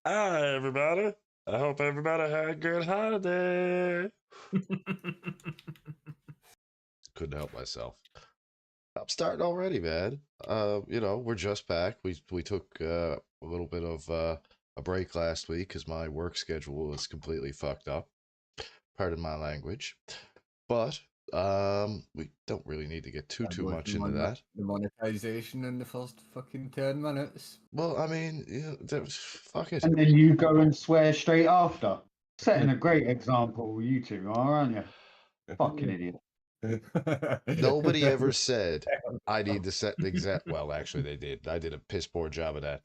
Hi, everybody. I hope everybody had a good holiday. Couldn't help myself. I'm starting already, man. We're just back. We took a little bit of a break last week because my work schedule was completely fucked up. Pardon my language, but we don't really need to get too much into that. The monetization in the first fucking 10 minutes. Well, I mean, fuck it. And then you go and swear straight after. Setting a great example, you two are, aren't you? Fucking idiot. Nobody ever said I need to set the exact. Well, actually, they did. I did a piss poor job of that.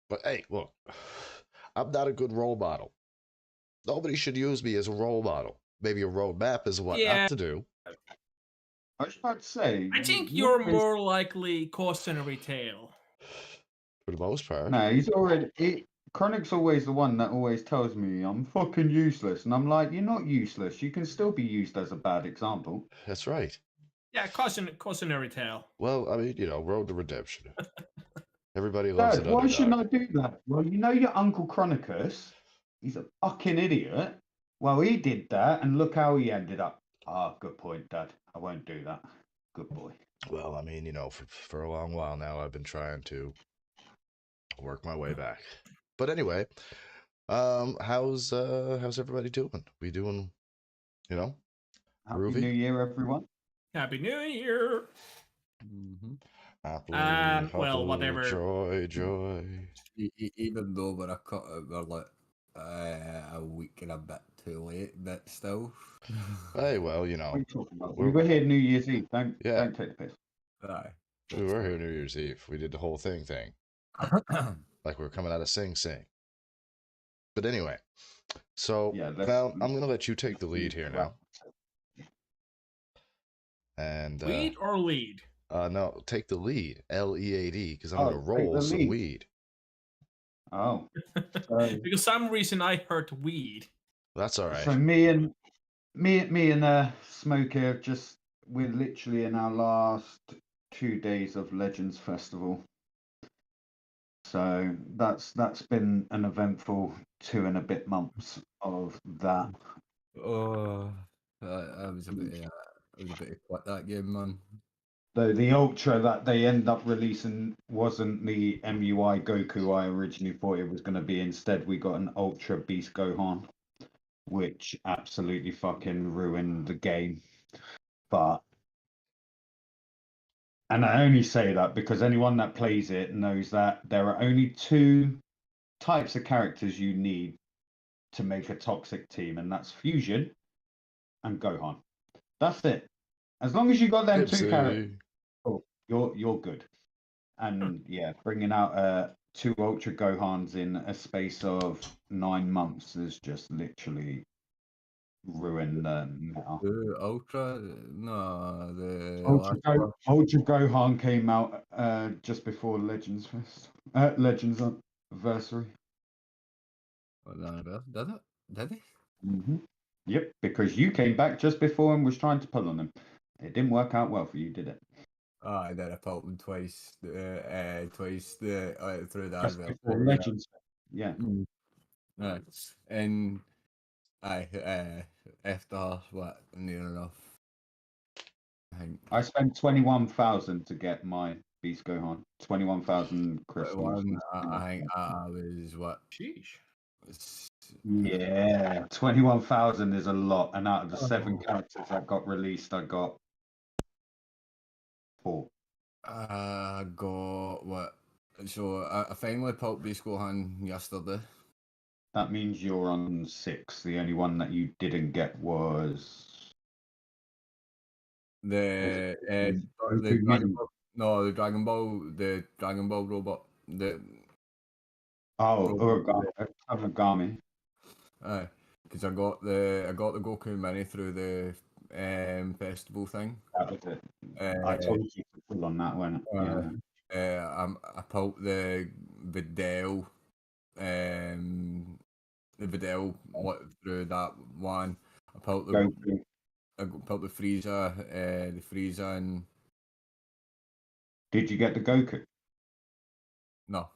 But hey, look, I'm not a good role model. Nobody should use me as a role model. Maybe a roadmap is what Yeah. not to do. I was about to say. I think you're more likely cautionary tale. For the most part. No, he's already. Chronic's always the one that always tells me I'm fucking useless, and I'm like, you're not useless. You can still be used as a bad example. That's right. Yeah, cautionary tale. Well, I mean, road to redemption. Everybody loves Dad, it. why shouldn't I do that? Well, you know your Uncle Chronicus. He's a fucking idiot. Well, he did that, and look how he ended up. Ah, good point, Dad. I won't do that. Good boy. Well, I mean, for a long while now, I've been trying to work my way back. But anyway, how's everybody doing? We doing, Happy groovy? New Year, everyone. Happy New Year. Happily, well, whatever. Joy. Even though we're like a week and a bit too late, but still. Hey, well, What are you talking about? We were here New Year's Eve. Don't take the piss. Aye. We were here New Year's Eve. We did the whole thing. Like we were coming out of Sing Sing. But anyway, so Yeah, Val, I'm gonna let you take the lead here now. And Weed or lead? no, take the lead. LEAD, because I'm Oh, gonna take roll the some lead. weed. Oh, Because some reason I heard weed. That's all right. so me and Smoker we're literally in our last 2 days of Legends Festival. So that's been an eventful 2 and a bit months of that. Oh, I was a bit quit that game, man. Though the Ultra that they end up releasing wasn't the MUI Goku I originally thought it was going to be. Instead, we got an Ultra Beast Gohan, which absolutely fucking ruined the game. And I only say that because anyone that plays it knows that there are only 2 types of characters you need to make a toxic team, and that's Fusion and Gohan. That's it. As long as you got them 2 characters, you're good. And yeah, bringing out 2 Ultra Gohans in a space of 9 months is just literally ruined the meta. The Ultra, no, the Ultra Gohan came out just before Legends Anniversary. Did it? Did he? Mm-hmm. Yep, because you came back just before and was trying to pull on him. It didn't work out well for you, did it? I did. I pulled him twice. Twice through the Just advert. before Legends. Yeah. Right. And after what, near enough. I spent 21,000 to get my Beast Gohan. 21,000 crystals. I think I was what? Sheesh. Yeah, 21,000 is a lot. And out of the 7 characters that got released, I got 4. I got what? So I finally pulled Beast Gohan yesterday. That means you're on 6. The only one that you didn't get was the Dragon Ball robot. Origami. Aye, because I got the Goku mini through the festival thing. That was it. I told you to pull on that one. I pulled the Videl, through that one. I pulled the Frieza, and Did you get the Goku? no.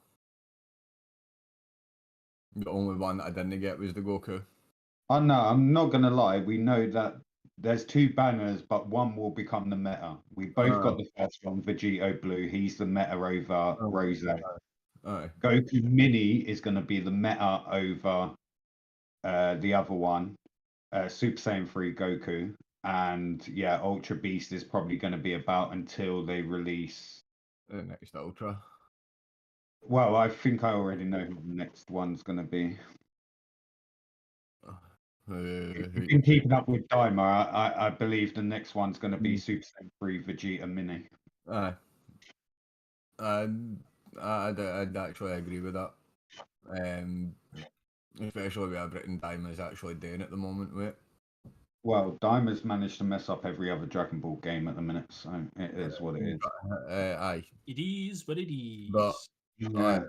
The only one that I didn't get was the Goku. Oh no, I'm not gonna lie. We know that there's two banners, but one will become the meta. We both got the first one, Vegito Blue. He's the meta over Rose. Aye. Goku Mini is gonna be the meta over the other one, Super Saiyan 3 Goku. And yeah, Ultra Beast is probably gonna be about until they release. The next Ultra. Well, I think I already know who the next one's gonna be. If you've been keeping up with Daima, I believe the next one's going to be Super Saiyan 3 Vegeta Mini. I'd actually agree with that. Especially with everything Daima's actually doing at the moment with it. Well, Daima's managed to mess up every other Dragon Ball game at the minute, so it is what it is. Aye. It is what it is. But Yeah.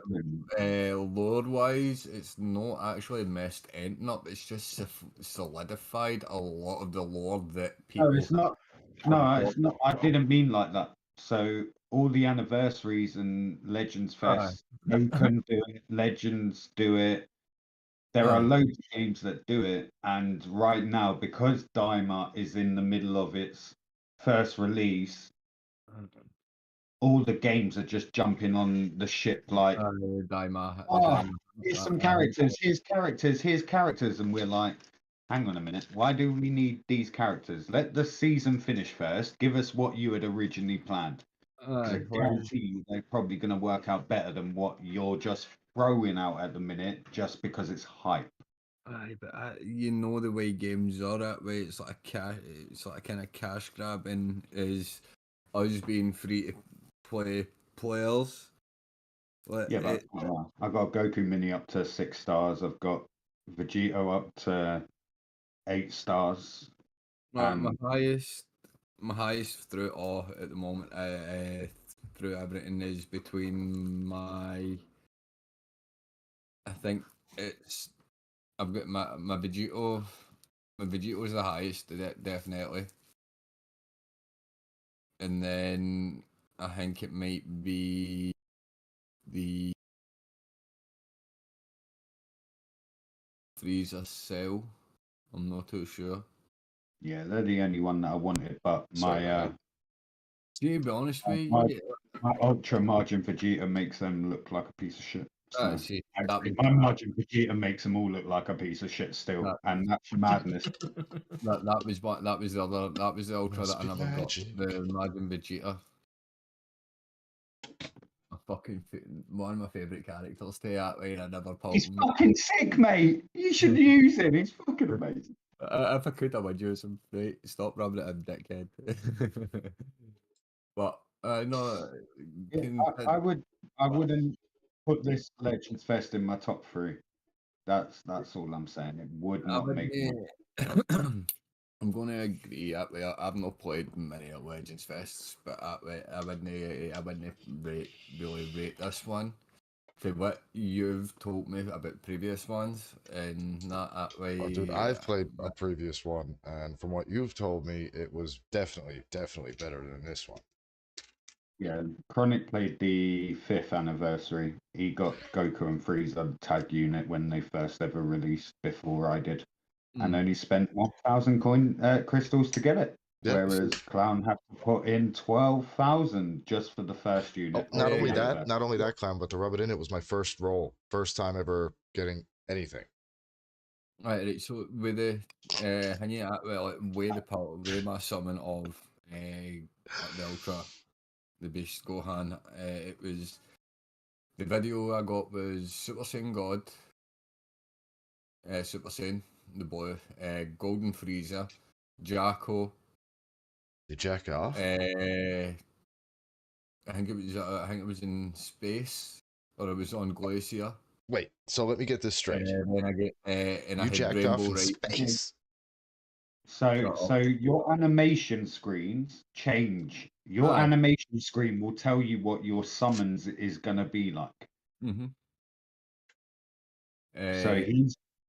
lore-wise, it's not actually messed anything up. It's just solidified a lot of the lore that people. No, it's not. No, it's not. I didn't mean like that. So all the anniversaries and Legends Fest, you can do it. Legends do it. There are loads of games that do it, and right now, because Daima is in the middle of its first release, all the games are just jumping on the ship like, Daima. Here's some characters, here's characters, and we're like, hang on a minute, why do we need these characters? Let the season finish first, give us what you had originally planned. I guarantee you they're probably going to work out better than what you're just throwing out at the minute just because it's hype. Aye, but you know the way games are that way. It's like a kind of cash grab, and is us being free to play players. Yeah, but I've got Goku Mini up to 6 stars. I've got Vegito up to 8 stars. My highest through it all at the moment, through everything, is between I think it's. I've got my Vegito. My Vegito's the highest, definitely. And then I think it might be the Frieza Cell. I'm not too sure. Yeah, they're the only one that I wanted, but my to be honest with you, my Ultra Margin Vegeta makes them look like a piece of shit. So my Margin Vegeta makes them all look like a piece of shit still, and that's madness. that was the Ultra that I never got. The Margin Vegeta. One of my favourite characters to that way, and I never pulled. He's fucking sick, mate. You should use him. He's fucking amazing. If I could, I would use him. Right, stop rubbing it in, dickhead. But no, I wouldn't put this Legends Fest in my top 3. That's all I'm saying. It would not make. I'm going to agree. I've not played many Legends Fests, but I wouldn't really rate this one for what you've told me about previous ones, and that way. Oh, dude, I've played a previous one, and from what you've told me, it was definitely better than this one. Yeah, Chronic played the 5th anniversary. He got Goku and Frieza tag unit when they first ever released before I did. And only spent 1,000 crystals to get it. Yep. Whereas Clown had to put in 12,000 just for the first unit. Not only that, Clown, but to rub it in, it was my first roll. First time ever getting anything. Right, so with the with my summon of the Ultra, the Beast Gohan, it was the video I got was Super Saiyan God, Super Saiyan, the boy, Golden Frieza, Jacko. You jack off? I think it was in space, or it was on Glacier. Wait, so let me get this straight. Then I get you jacked off in space. So your animation screens change. Your animation screen will tell you what your summons is gonna be like. Mm-hmm. So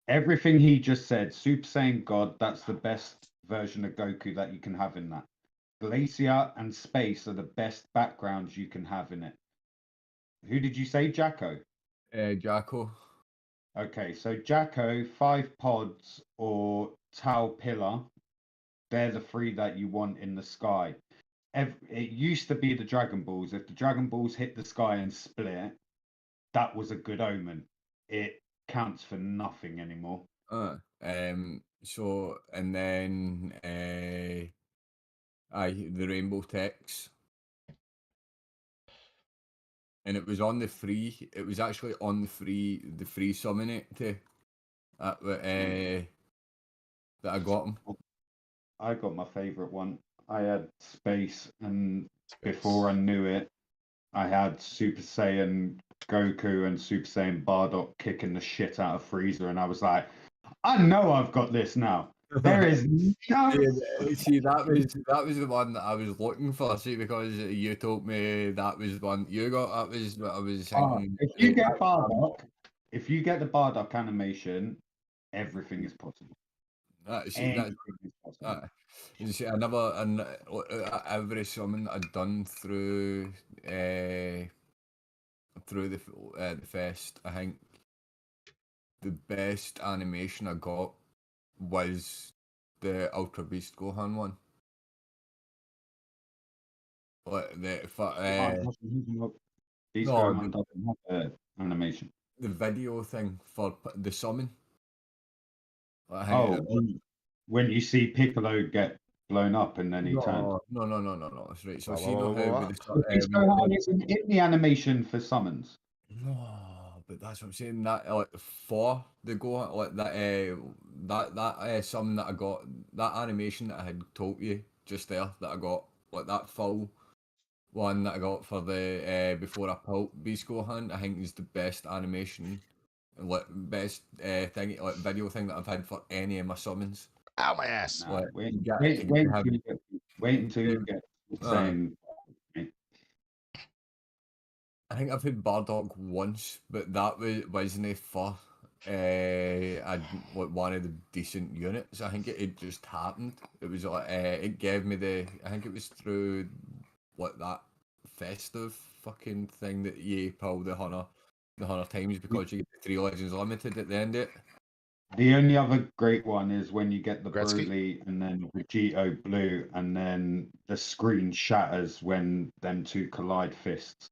everything he just said, Super Saiyan God, that's the best version of Goku that you can have in that. Glacier and Space are the best backgrounds you can have in it. Who did you say, Jacko? Jacko. Okay, so Jacko, 5 pods, or Tau Pillar. They're the 3 that you want in the sky. It used to be the Dragon Balls. If the Dragon Balls hit the sky and split, that was a good omen. It counts for nothing anymore. So and then the Rainbow Tex. And it was on the free. It was actually on the free summon it that I got him. I got my favorite one. I had Space, and before I knew it, I had Super Saiyan Goku and Super Saiyan Bardock kicking the shit out of Frieza, and I was like, I know I've got this now. There is no. See, that was the one that I was looking for. See, because you told me that was the one you got. That was what I was thinking. If you get Bardock, if you get the Bardock animation, everything is possible. Everything is possible. You see, every summon I'd done through the fest, I think the best animation I got was the Ultra Beast Gohan one. Like Beast Gohan doesn't have an animation. The video thing for the summon. When you see Piccolo get blown up and then he turns. No. That's right. So Beast Gohan isn't in the animation for summons. No, but that's what I'm saying. That for the Gohan, like that summon that I got, that animation that I had told you just there that I got, like that full one that I got for the before I pulled Beast Gohan, I think is the best animation, like best thing, like video thing that I've had for any of my summons. Ow, my ass! Nah, wait until you get saying. I think I've had Bardock once, but that wasn't for one of the decent units. I think it just happened. It was like it gave me I think it was through like that festive fucking thing that you pull the 100 times because you get the 3 Legends Limited at the end of it. The only other great one is when you get the Gretzky? Broly and then Vegito Blue, and then the screen shatters when them 2 collide fists.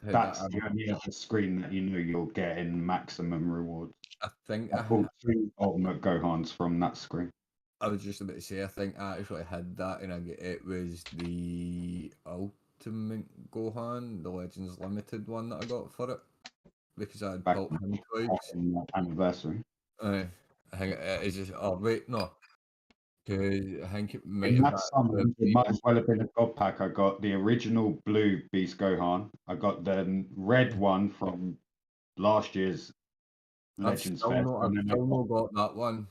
That's the only other screen that you know you'll get in maximum rewards. I think I bought 2 Ultimate Gohans from that screen. I was just about to say, I think I actually had that, and it was the Ultimate Gohan, the Legends Limited one that I got for it, because I had built him twice. Anniversary. I think it's just. Oh wait, no. Because I think it might In have that summon, it might as well have been a god pack. I got the original blue Beast Gohan. I got the red one from last year's Legends Fest. I've still not got that one.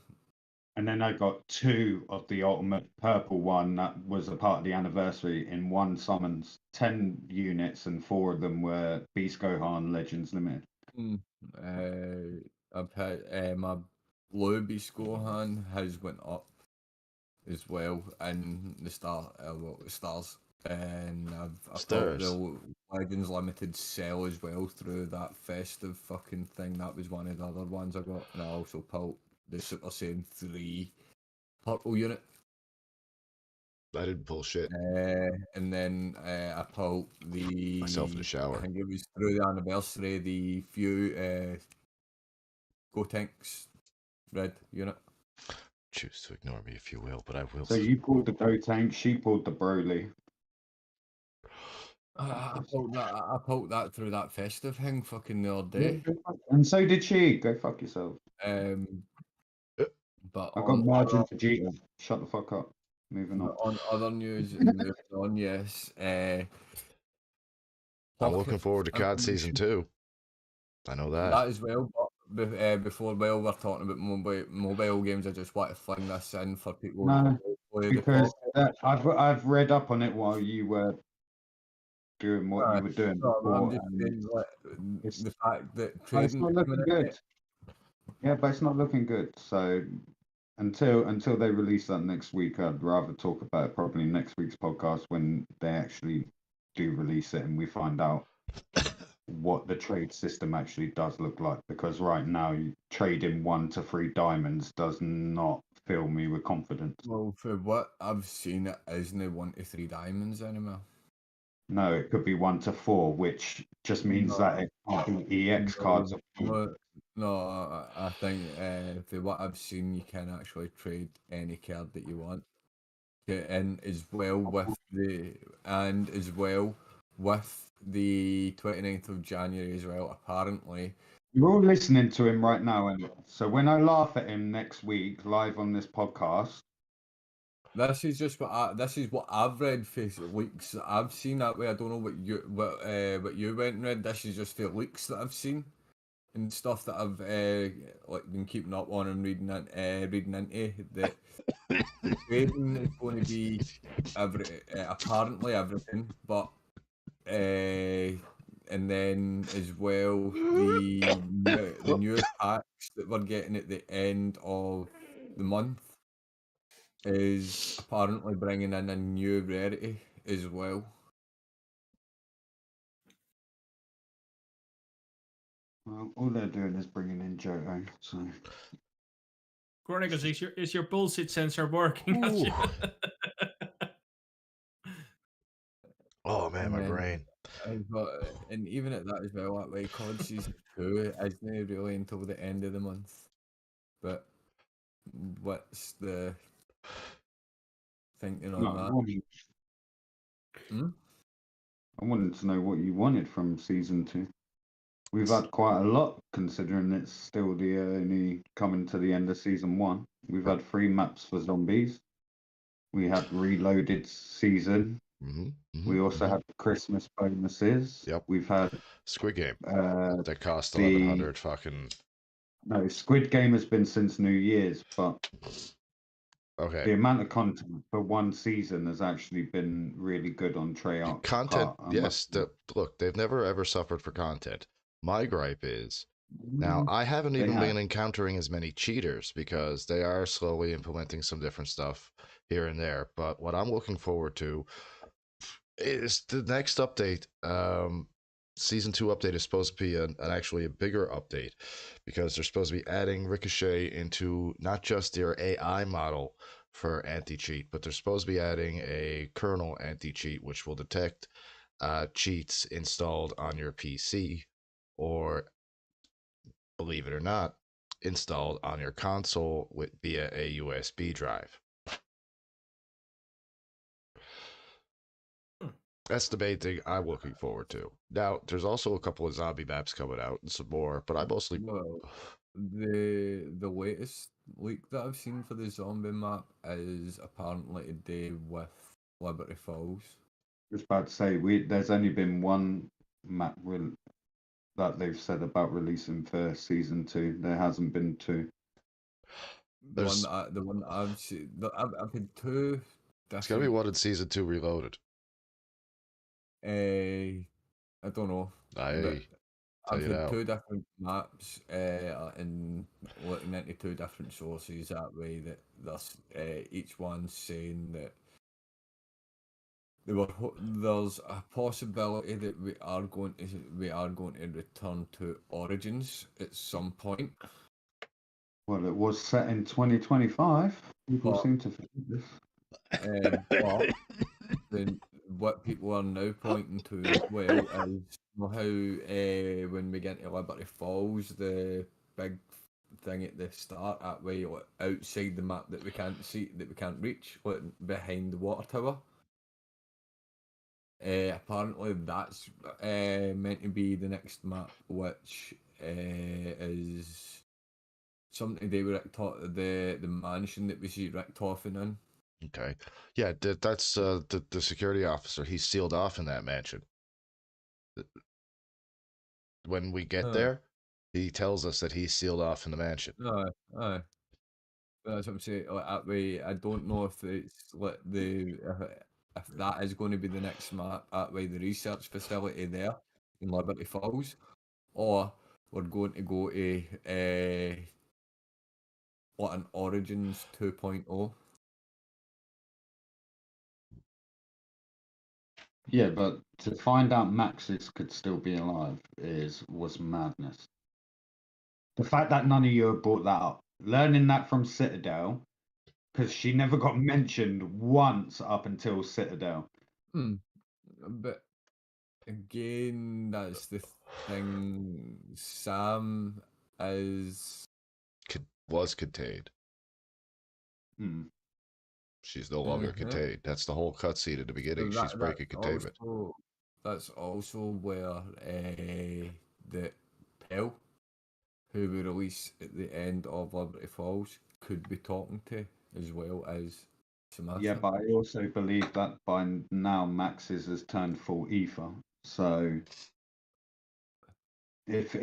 And then I got 2 of the ultimate purple one that was a part of the anniversary in 1 summons. 10 units, and 4 of them were Beast Gohan Legends Limited. I've had my blue Beast Gohan has went up as well in the stars, and I've got the Legends Limited sell as well through that festive fucking thing. That was one of the other ones I got, and I also pulled the Super Saiyan 3 purple unit. I didn't pull shit. And then I pulled myself in the shower. I think it was through the anniversary, the few Gotenks red unit. Choose to ignore me if you will, but I will. So you pulled the Gotenk, she pulled the Broly. I pulled that through that festive thing fucking the other day. And so did she. Go fuck yourself. But I got margin for Vegeta. Shut the fuck up. Moving on. On other news, yes. I'm looking forward to COD Season 2. I know that. That as well, but before we're talking about mobile games, I just want to fling this in for people. No, because I've read up on it while you were doing what you were doing. I'm just saying, the fact that it's not looking good. Yeah, but it's not looking good. So until they release that next week, I'd rather talk about it probably next week's podcast when they actually do release it and we find out what the trade system actually does look like, because right now trading 1 to 3 diamonds does not fill me with confidence. Well, for what I've seen, it isn't 1 to 3 diamonds anymore. No, it could be 1 to 4, which just means that it can't be EX cards. I think for what I've seen, you can actually trade any card that you want. And as well with the 29th of January as well, apparently. You're all listening to him right now, and so when I laugh at him next week live on this podcast, This is just what I've read for leaks that I've seen that way. I don't know what you went and read. This is just for leaks that I've seen and stuff that I've been keeping up on and reading into that the trading is going to be apparently everything, but and then as well the new packs that we're getting at the end of the month is apparently bringing in a new rarity as well. well, all they're doing is bringing in Johto. So Chronicles, is your bullshit sensor working? Ooh. Oh man, And my then- brain. And even at that as well, that way COD Season 2 isn't really until the end of the month. But what's the thinking on no, that? I wanted to know what you wanted from season 2. We've had quite a lot, considering it's still the only coming to the end of season 1. We've had 3 maps for zombies. We had reloaded season. We also had Christmas bonuses. Yep. We've had Squid Game that cost the- 1100 fucking. no, Squid Game has been since New Year's, but the Okay. amount of content for one season has actually been really good on Treyarch. Content, yes. Look, they've never ever suffered for content. My gripe is now I haven't They even have. been encountering as many cheaters because they are slowly implementing some different stuff here and there. But what I'm looking forward to is the next update. Season 2 update is supposed to be actually a bigger update because they're supposed to be adding Ricochet into not just their AI model for anti-cheat, but they're supposed to be adding a kernel anti-cheat which will detect cheats installed on your PC or, believe it or not, installed on your console via a USB drive. That's the main thing I'm looking forward to. Now, there's also a couple of zombie maps coming out and some more, but I mostly. Well, the latest leak that I've seen for the zombie map is apparently today with Liberty Falls. I was about to say there's only been one map that they've said about releasing for season 2. There hasn't been 2. The one that I've seen, I've had 2. It's gonna be one in season 2 Reloaded. I don't know. I've I've had 2 different maps and looking into 2 different sources that way that each one's saying that there's a possibility that we are going to return to Origins at some point. Well, it was set in 2025. People But- seem to forget this. But then what people are now pointing to as well is how when we get into Liberty Falls, the big thing at the start, that way outside the map that we can't see, that we can't reach, behind the water tower. Apparently that's meant to be the next map, which is something to do with the mansion that we see Rick Toffin in. Okay. Yeah, that's the security officer. He's sealed off in that mansion. When we get there, he tells us that he's sealed off in the mansion. Aye. That's what I'm saying. Like, that way, I don't know if it's like if that is going to be the next map. That way, the research facility there in Liberty Falls, or we're going to go to what an Origins 2.0. Yeah, but to find out Maxis could still be alive was madness. The fact that none of you have brought that up, learning that from Citadel, because she never got mentioned once up until Citadel. But again, that's the thing. Sam is Was contained. Hmm. She's no longer contained. That's the whole cutscene at the beginning. She's breaking containment. That's also where the Pell, who we release at the end of Liberty Falls, could be talking to, as well as Samantha. Yeah, but I also believe that by now Maxis has turned full ether. So if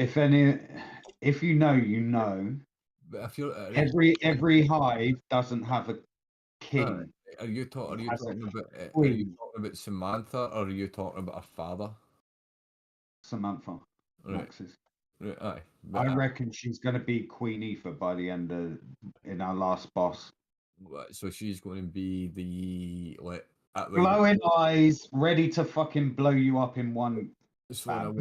you know, you know. But if you're Every hive doesn't have a king. Are you talking queen. about Samantha, or are you talking about her father? Samantha, Right. Maxis. Right, aye. I reckon she's going to be Queen Aoife by the end in our last boss. So she's going to be the Glowing eyes, ready to fucking blow you up in one. So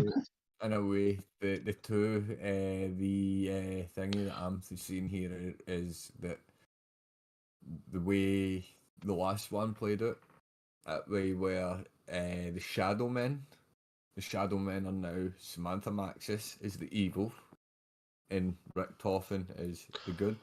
in a way, the two the thingy that I'm seeing here is that the way the last one played it, that way where the Shadow Men are now Samantha Maxis is the evil, and Rick Toffin is the good.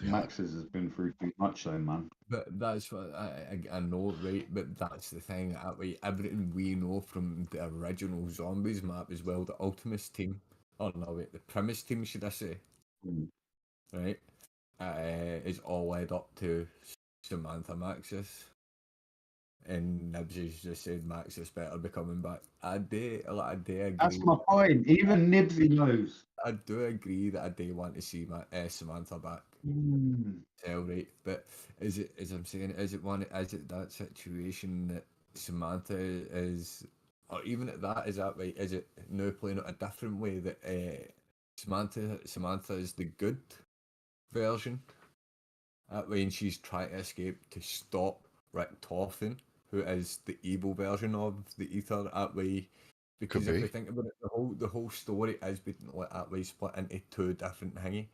Maxis has been through too much, though, man. But that's what I know, right? But that's the thing. That way, everything we know from the original Zombies map as well, the Ultimus team, or no, wait, the Primus team, should I say? Right, is all led up to Samantha Maxis. And Nibsy's just said Maxis better be coming back. I do agree. That's my point. Even Nibsy knows. I do agree that I do want to see Samantha back. Right, but is it, as I'm saying, is it that situation that Samantha is, or even at that, is that right? Is it now playing it a different way that Samantha is the good version? That way, and she's trying to escape to stop Rick Toffin, who is the evil version of the Ether. That way, because if we think about it, the whole story is being that way split into two different thingy,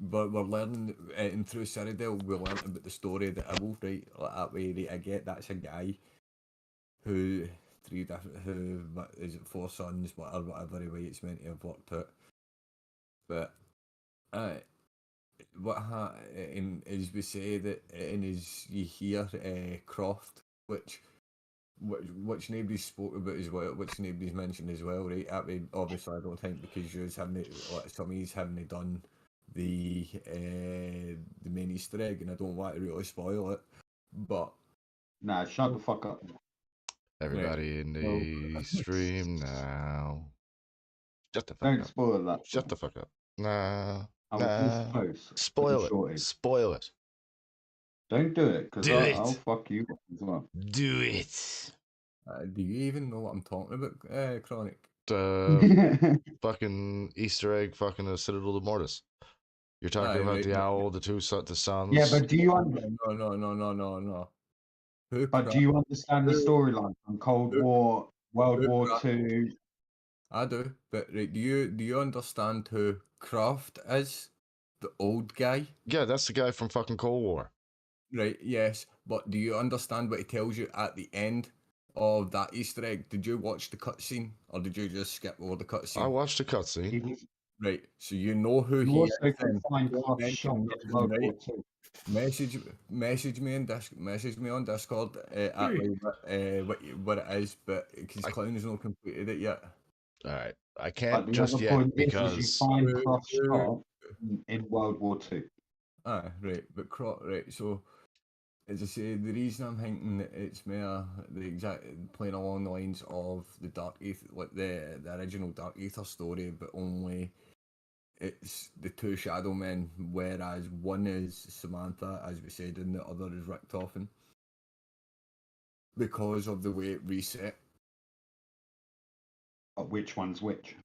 but we're learning, and through Citadel, we learn about the story of the Evil, right? Like that way, right? I get that's a guy who is it 4 sons, whatever way it's meant to have worked out. But as we say that, and as you hear Croft, which nobody spoke about as well, which nobody's mentioned as well, right? I mean, obviously, I don't think because some of these haven't done the main Easter egg, and I don't want to really spoil it. But nah, shut the fuck up. Everybody in the stream now. Shut the fuck Don't up. spoil that. Shut the fuck up. Nah. Spoil it. Spoil it. Don't do it, because I'll fuck you up as well. Do it. Do you even know what I'm talking about, Chronic? Fucking Easter egg, fucking the Citadel of Mortis. You're talking about the owl, the sons. Yeah, but do you No. But do you understand the storyline from Cold War, World War II? I do, but right, do you understand who Croft is? The old guy? Yeah, that's the guy from fucking Cold War. Right, yes, but do you understand what he tells you at the end of that Easter egg? Did you watch the cutscene, or did you just skip over the cutscene? I watched the cutscene. Right, so you know who he is. Message me on Discord what it is, but because Clown has not completed it yet. All right, I can't just yet because you find Croft shot in World War II. Ah, right, but right, so as I say, the reason I'm thinking that it's more the exact playing along the lines of the Dark Ether, like the original Dark Ether story, but only it's the two Shadow Men, whereas one is Samantha, as we said, and the other is Rick Toffin. Because of the way it reset. But which one's which?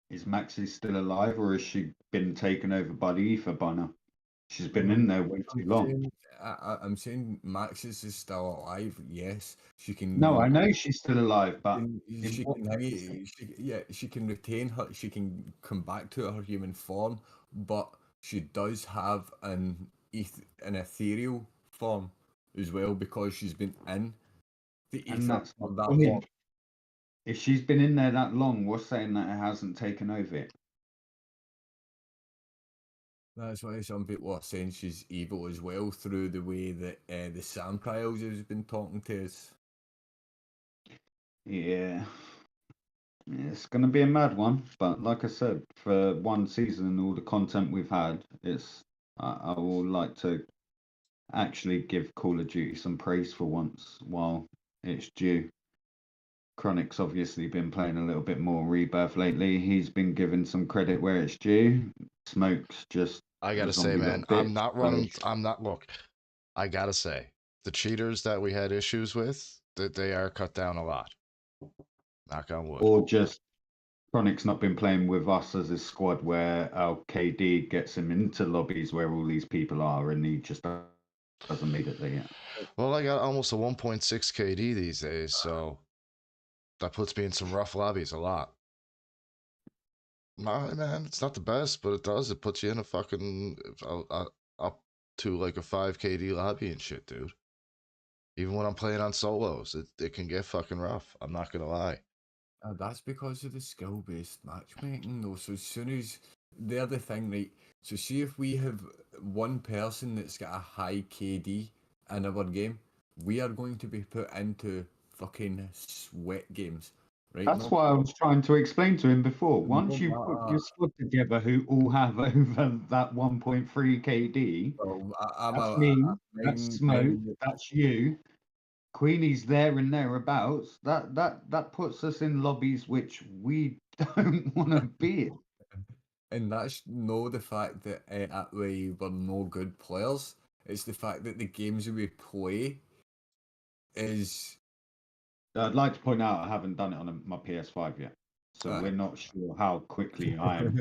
Is Maxie still alive, or has she been taken over by the Ether by now? She's been in there way too long. I'm saying Maxis is still alive. Yes, she can. No, I know she's still alive, but She what can, she can retain her. She can come back to her human form, but she does have an ethereal form as well because she's been in the and ether that's for not that funny. long. If she's been in there that long, what's saying that it hasn't taken over it? That's why some people are saying she's evil as well through the way that the Sam Trials has been talking to us. Yeah. It's going to be a mad one, but like I said, for one season and all the content we've had, I will like to actually give Call of Duty some praise for once while it's due. Chronic's obviously been playing a little bit more Rebirth lately. He's been given some credit where it's due. Smoke's just I gotta a say, zombie man, little I'm bitch, not so- running. I'm not. Look, I gotta say, the cheaters that we had issues with, that they are cut down a lot. Knock on wood. Or just Chronic's not been playing with us as his squad where our KD gets him into lobbies where all these people are and he just doesn't make it there yet. Well, I got almost a 1.6 KD these days, so that puts me in some rough lobbies a lot. My man, it's not the best, but it does. It puts you in a fucking up to like a 5 KD lobby and shit, dude. Even when I'm playing on solos, it can get fucking rough. I'm not gonna lie. That's because of the skill-based matchmaking, though. So as soon as they're the thing, right? So see if we have one person that's got a high KD in our game, we are going to be put into fucking sweat games, right? That's No- what I was trying to explain to him before. No Once you put matter- your squad together who all have over that 1.3 KD, Well, that's me, that's Smoke, that's you. Queenie's there and thereabouts. That puts us in lobbies which we don't want to be in. And that's no the fact that we were no good players. It's the fact that the games we play is I'd like to point out I haven't done it on my PS5 yet, so Right. we're not sure how quickly I am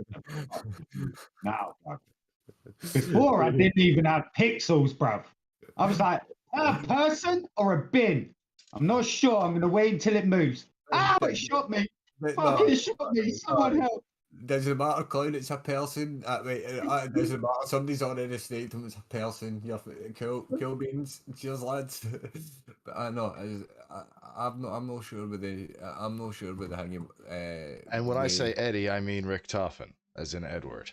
now. Bruv. Before I didn't even have pixels, bruv. I was like, a person or a bin? I'm not sure. I'm gonna wait until it moves. Ow! It shot me. But Fucking shot me. Someone help. doesn't matter, Clown, it's a person. It doesn't matter. Somebody's already stated it's a person. You're cool beans. Cheers, lads. But I know, I'm not sure with the hanging. And when I say Eddie, I mean Rick Toffin, as in Edward.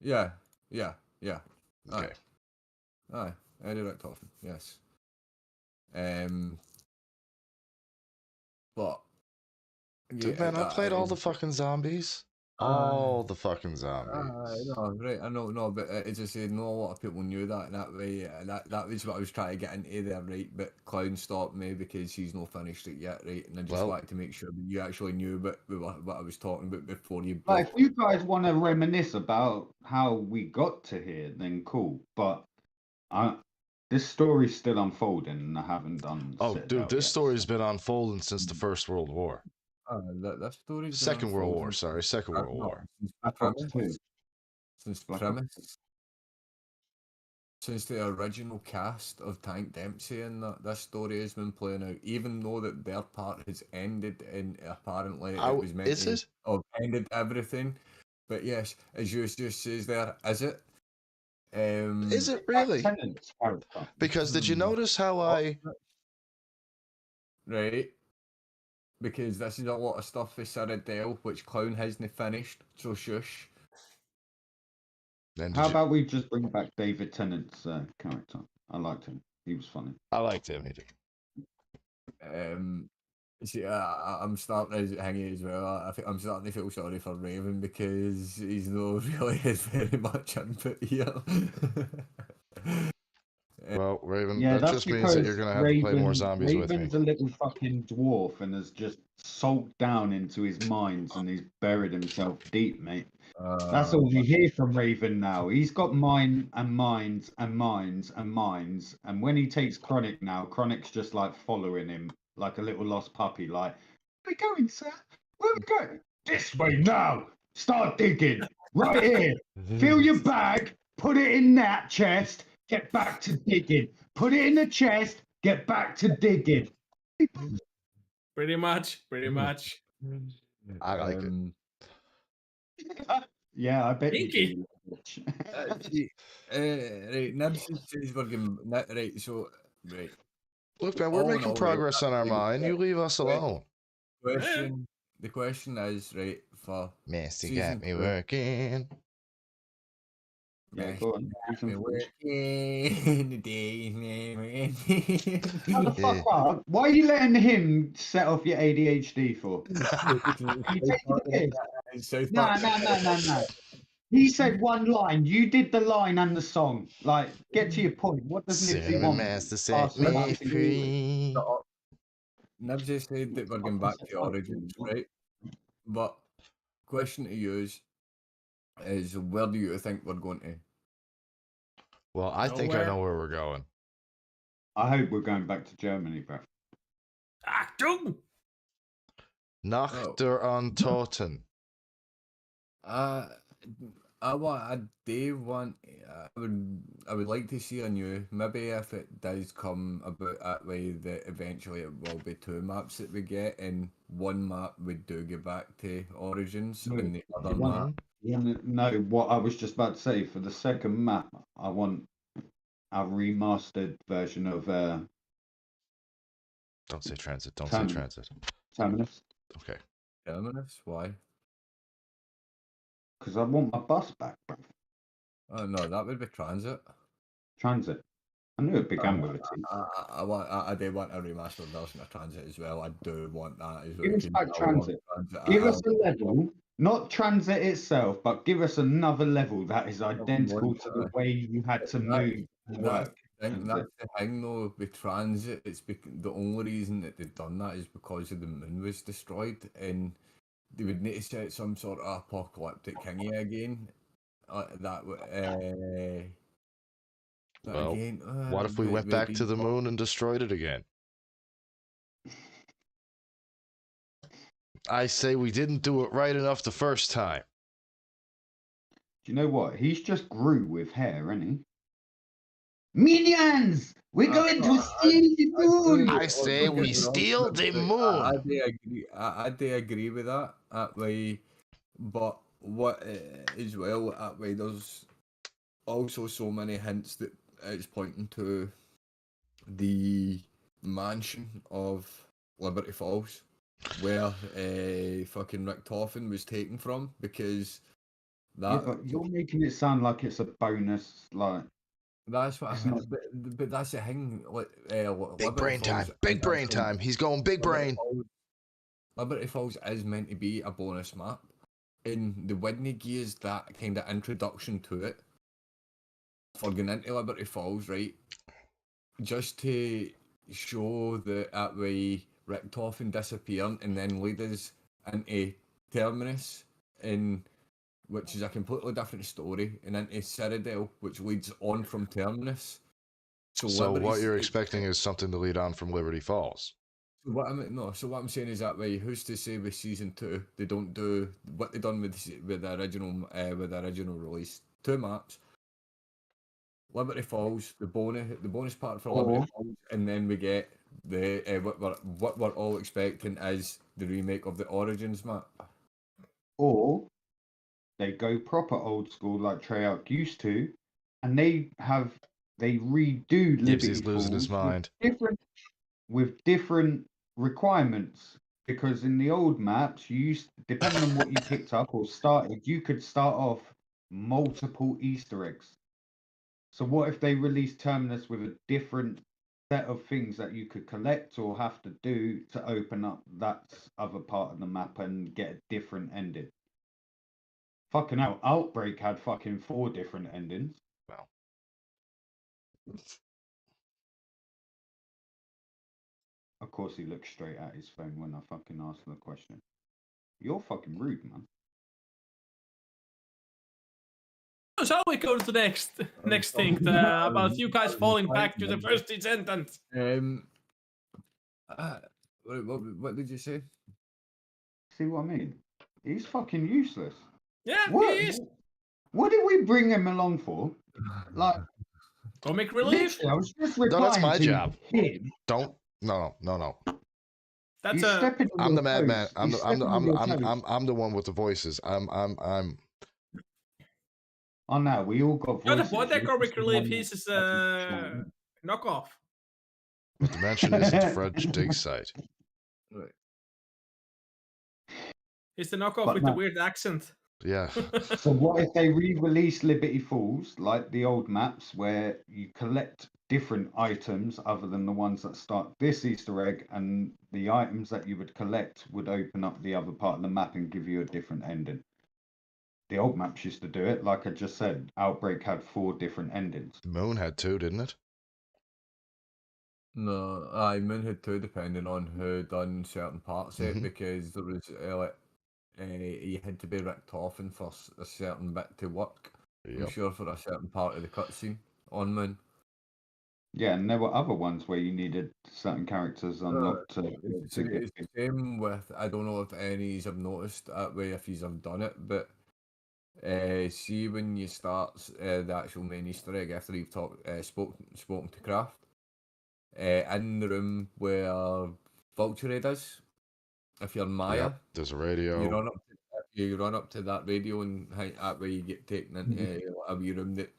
yeah. Okay. Aye, Eddie Richtofen, yes. But Dude, man, I played all the fucking zombies. All the fucking zombies. I know, no, but as I said, not a lot of people knew that, and that way, that was what I was trying to get into there, right? But Clown stopped me because he's not finished it yet, right? And I just wanted to make sure that you actually knew what I was talking about before you. Like, if you guys want to reminisce about how we got to here, then cool. But this story's still unfolding, and I haven't done. Oh, dude, this story's been unfolding since the First World War. That story. Second World War, sorry, Second World War. Since the original cast of Tank Dempsey and this story has been playing out, even though that their part has ended and apparently it was meant to have ended everything. But yes, as you just says there, is it? Is it really? Because did you notice how Right. Because this is a lot of stuff for Citadel, which Clown hasn't finished, so shush. How about we just bring back David Tennant's character? I liked him. He was funny. I liked him. He did. See, I'm starting to hang as well. I think I'm starting to feel sorry for Raven because he's not really has very much input here. Well, Raven, that just means that you're going to have to play more zombies with me. Raven's a little fucking dwarf and has just sulked down into his mines and he's buried himself deep, mate. That's all we hear from Raven now. He's got mines and mines and mines and mines. And when he takes Chronic now, Chronic's just like following him like a little lost puppy. Like, where we going, sir? Where we going? This way now. Start digging. Right here. Fill your bag. Put it in that chest. Get back to digging. Put it in the chest. Get back to digging. Pretty much. I like it. Yeah, I bet Pinky. you do. See, right, Nibs says we're getting right. So right, Look, man, we're all in making all, right, progress on our actually, mind. You leave us Wait. alone. question. The question is right for Master Season got me 2. working. Yeah, go on. Me Season 3. working the day, man. Shut the Yeah. fuck up. Why are you letting him set off your ADHD for? You take the piss. South No, Park. no, no, no, no. He said one line. You did the line and the song. Like, get to your point. What does Nipsey Cinnamon want? Master set Pass it me on to you. free. Nibs has said that we're going back to origins, right? But question to you is where do you think we're going to? Well, I think I Nowhere. know where we're going. I hope we're going back to Germany, bro. Achtung! Nachter an Toten. I do want. I would like to see a new. Maybe if it does come about that way, that eventually it will be 2 maps that we get, and 1 map we do get back to Origins, No, and the other you want- map. No, what I was just about to say, for the second map, I want a remastered version of Don't say transit. Don't say Terminus. transit. Terminus. Okay. Terminus. Why? Because I want my bus back, bro. Oh no, that would be Transit. Transit. I knew it began with a T. I do want a remastered version of Transit as well. I do want that as well. Give us because back I love Transit. Transit. Give us a level, not Transit itself, but give us another level that is identical to the way you had to move to work. That's the thing though with Transit. It's the only reason that they've done that is because of the moon was destroyed, and they would need to set some sort of apocalyptic thingy again. Well, again, What if we went back to the moon and destroyed it again? I say we didn't do it right enough the first time. Do you know what? He's just grew with hair, isn't he? Minions! We're going to steal the moon! I say we steal the moon. I do agree. I do agree with that. That way, but what as well that way there's also so many hints that it's pointing to the mansion of Liberty Falls, where fucking Rick Toffin was taken from, because that. Yeah, but you're making it sound like it's a bonus, like. That's what. It's not- But that's the thing. Like, Big Liberty brain time. Falls Big is brain actually- time. He's going big brain. Liberty Falls is meant to be a bonus map, and the Whitney gives that kind of introduction to it for going into Liberty Falls, right? Just to show that way Rick Toffin disappearing and then lead us into Terminus, which is a completely different story, and into Citadel, which leads on from Terminus. So Liberty's- what you're expecting is something to lead on from Liberty Falls. So what I'm saying is that way. Who's to say with season 2 they don't do what they done with the original release? 2 maps, Liberty Falls, the bonus part for Liberty Falls, and then we get the what we're all expecting is the remake of the Origins map. Or they go proper old school like Treyarch used to, and they redo Liberty Gibbsy's losing his Falls mind. with different requirements, because in the old maps depending on what you picked up or started, you could start off multiple Easter eggs. So what if they released Terminus with a different set of things that you could collect or have to do to open up that other part of the map and get a different ending? Fucking hell, Outbreak had fucking 4 different endings. Wow. Of course, he looked straight at his phone when I fucking asked the question. You're fucking rude, man. Shall we go to the next thing about you guys falling back to the first sentence? What did you say? See what I mean? He's fucking useless. Yeah, What? he is. What did we bring him along for? Like, Comic relief? literally, I was just No, that's replying my to job. him. Don't. No. That's He's a. stepping on I'm your the madman. toes. He's stepping on your toes. I'm the one with the voices. I'm. Oh no, we all got You're the voices. boy that You're comic just the relief. one He's his that's knockoff. What dimension isn't Fred Diggs site? Right. He's the knockoff But with the no. weird accent. Yeah. So what if they re-release Liberty Falls like the old maps where you collect different items other than the ones that start this Easter egg, and the items that you would collect would open up the other part of the map and give you a different ending? The old maps used to do it, like I just said. Outbreak had 4 different endings. Moon had 2, didn't it? No, I Moon had 2 depending on who done certain parts of it, Mhm. because there was you had to be ripped off and for a certain bit to work. I'm Yep. sure for a certain part of the cutscene on Moon. Yeah, and there were other ones where you needed certain characters unlocked to It's get. the same with, I don't know if any have noticed that way, if you have done it, but see when you start the actual main Easter egg after you've spoken to Kraft, in the room where Vulture is, if you're Maya, Yep. There's a radio. you run up to that radio, and that way you get taken into a wee room that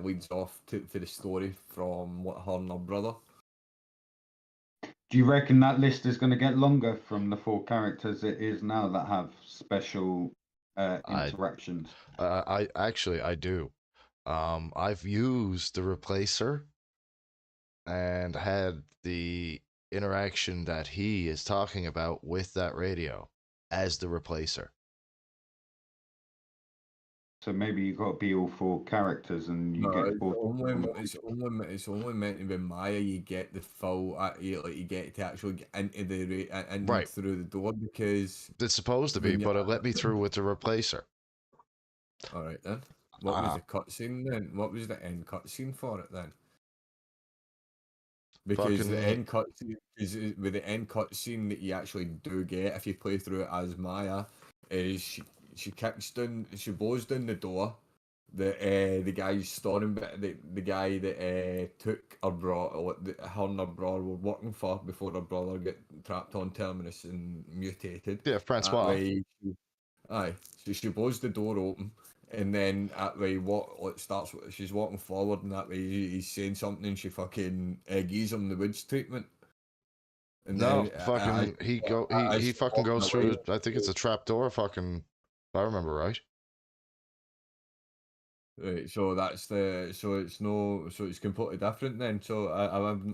leads off for the story from what her and her brother. Do you reckon that list is going to get longer from the 4 characters it is now that have special interactions? I do. I've used the replacer and had the interaction that he is talking about with that radio as the replacer. So maybe you got to be all 4 characters, and you No, get it's 4. only meant to be Maya. You get the full, you get to actually get into Right. through the door, because It's supposed to be, when you- but it let me through with the replacer. all right then. What was the cutscene then? What was the end cutscene for it then? Because the Fucking- end cutscene is with the end cutscene that you actually do get if you play through it as Maya, is she kicks down, she blows down the door. The guy's storming, but the guy that took her brother, her and her brother were working for before her brother got trapped on Terminus and mutated. Yeah, That Francois. way, so she blows the door open, and then that way she's walking forward, and that way he's saying something, and she fucking gives him the woods treatment. And No, then, fucking he fucking goes walking through. away. I think it's a trap door. Fucking, if I remember right. Right, so it's completely different then. So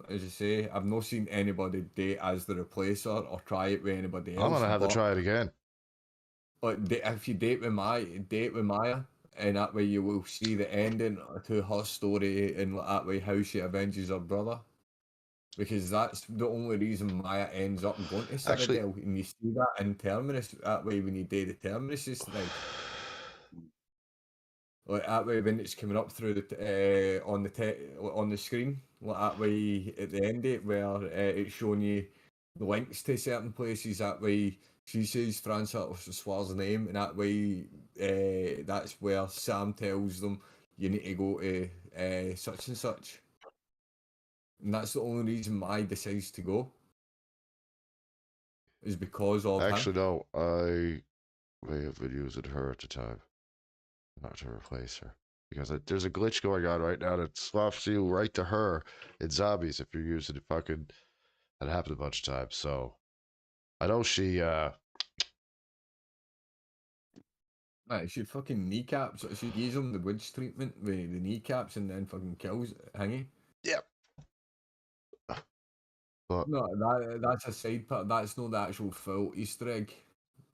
as I say, I've not seen anybody date as the replacer or try it with anybody else. I'm gonna have to but, try it again. But if you date with Maya, and that way you will see the ending to her story, and that way how she avenges her brother. Because that's the only reason Maya ends up going to Citadel, and you see that in Terminus. That way when you do the Terminus thing. Like that way, when it's coming up through the on the screen, like that way at the end of it, where it's showing you the links to certain places. That way, she says Francois' name, and that way, that's where Sam tells them you need to go to such and such, and that's the only reason Mai decides to go. Is because of Actually, him. no. I may have been using her at the time, not to replace her, because there's a glitch going on right now that swaps you right to her in zombies if you're using it. Fucking, that happened a bunch of times. So I know she. Right, she fucking kneecaps. She gives him the woods treatment with the kneecaps, and then fucking kills Hingy. Yep. But No, that's a side part. That's not the actual full Easter egg,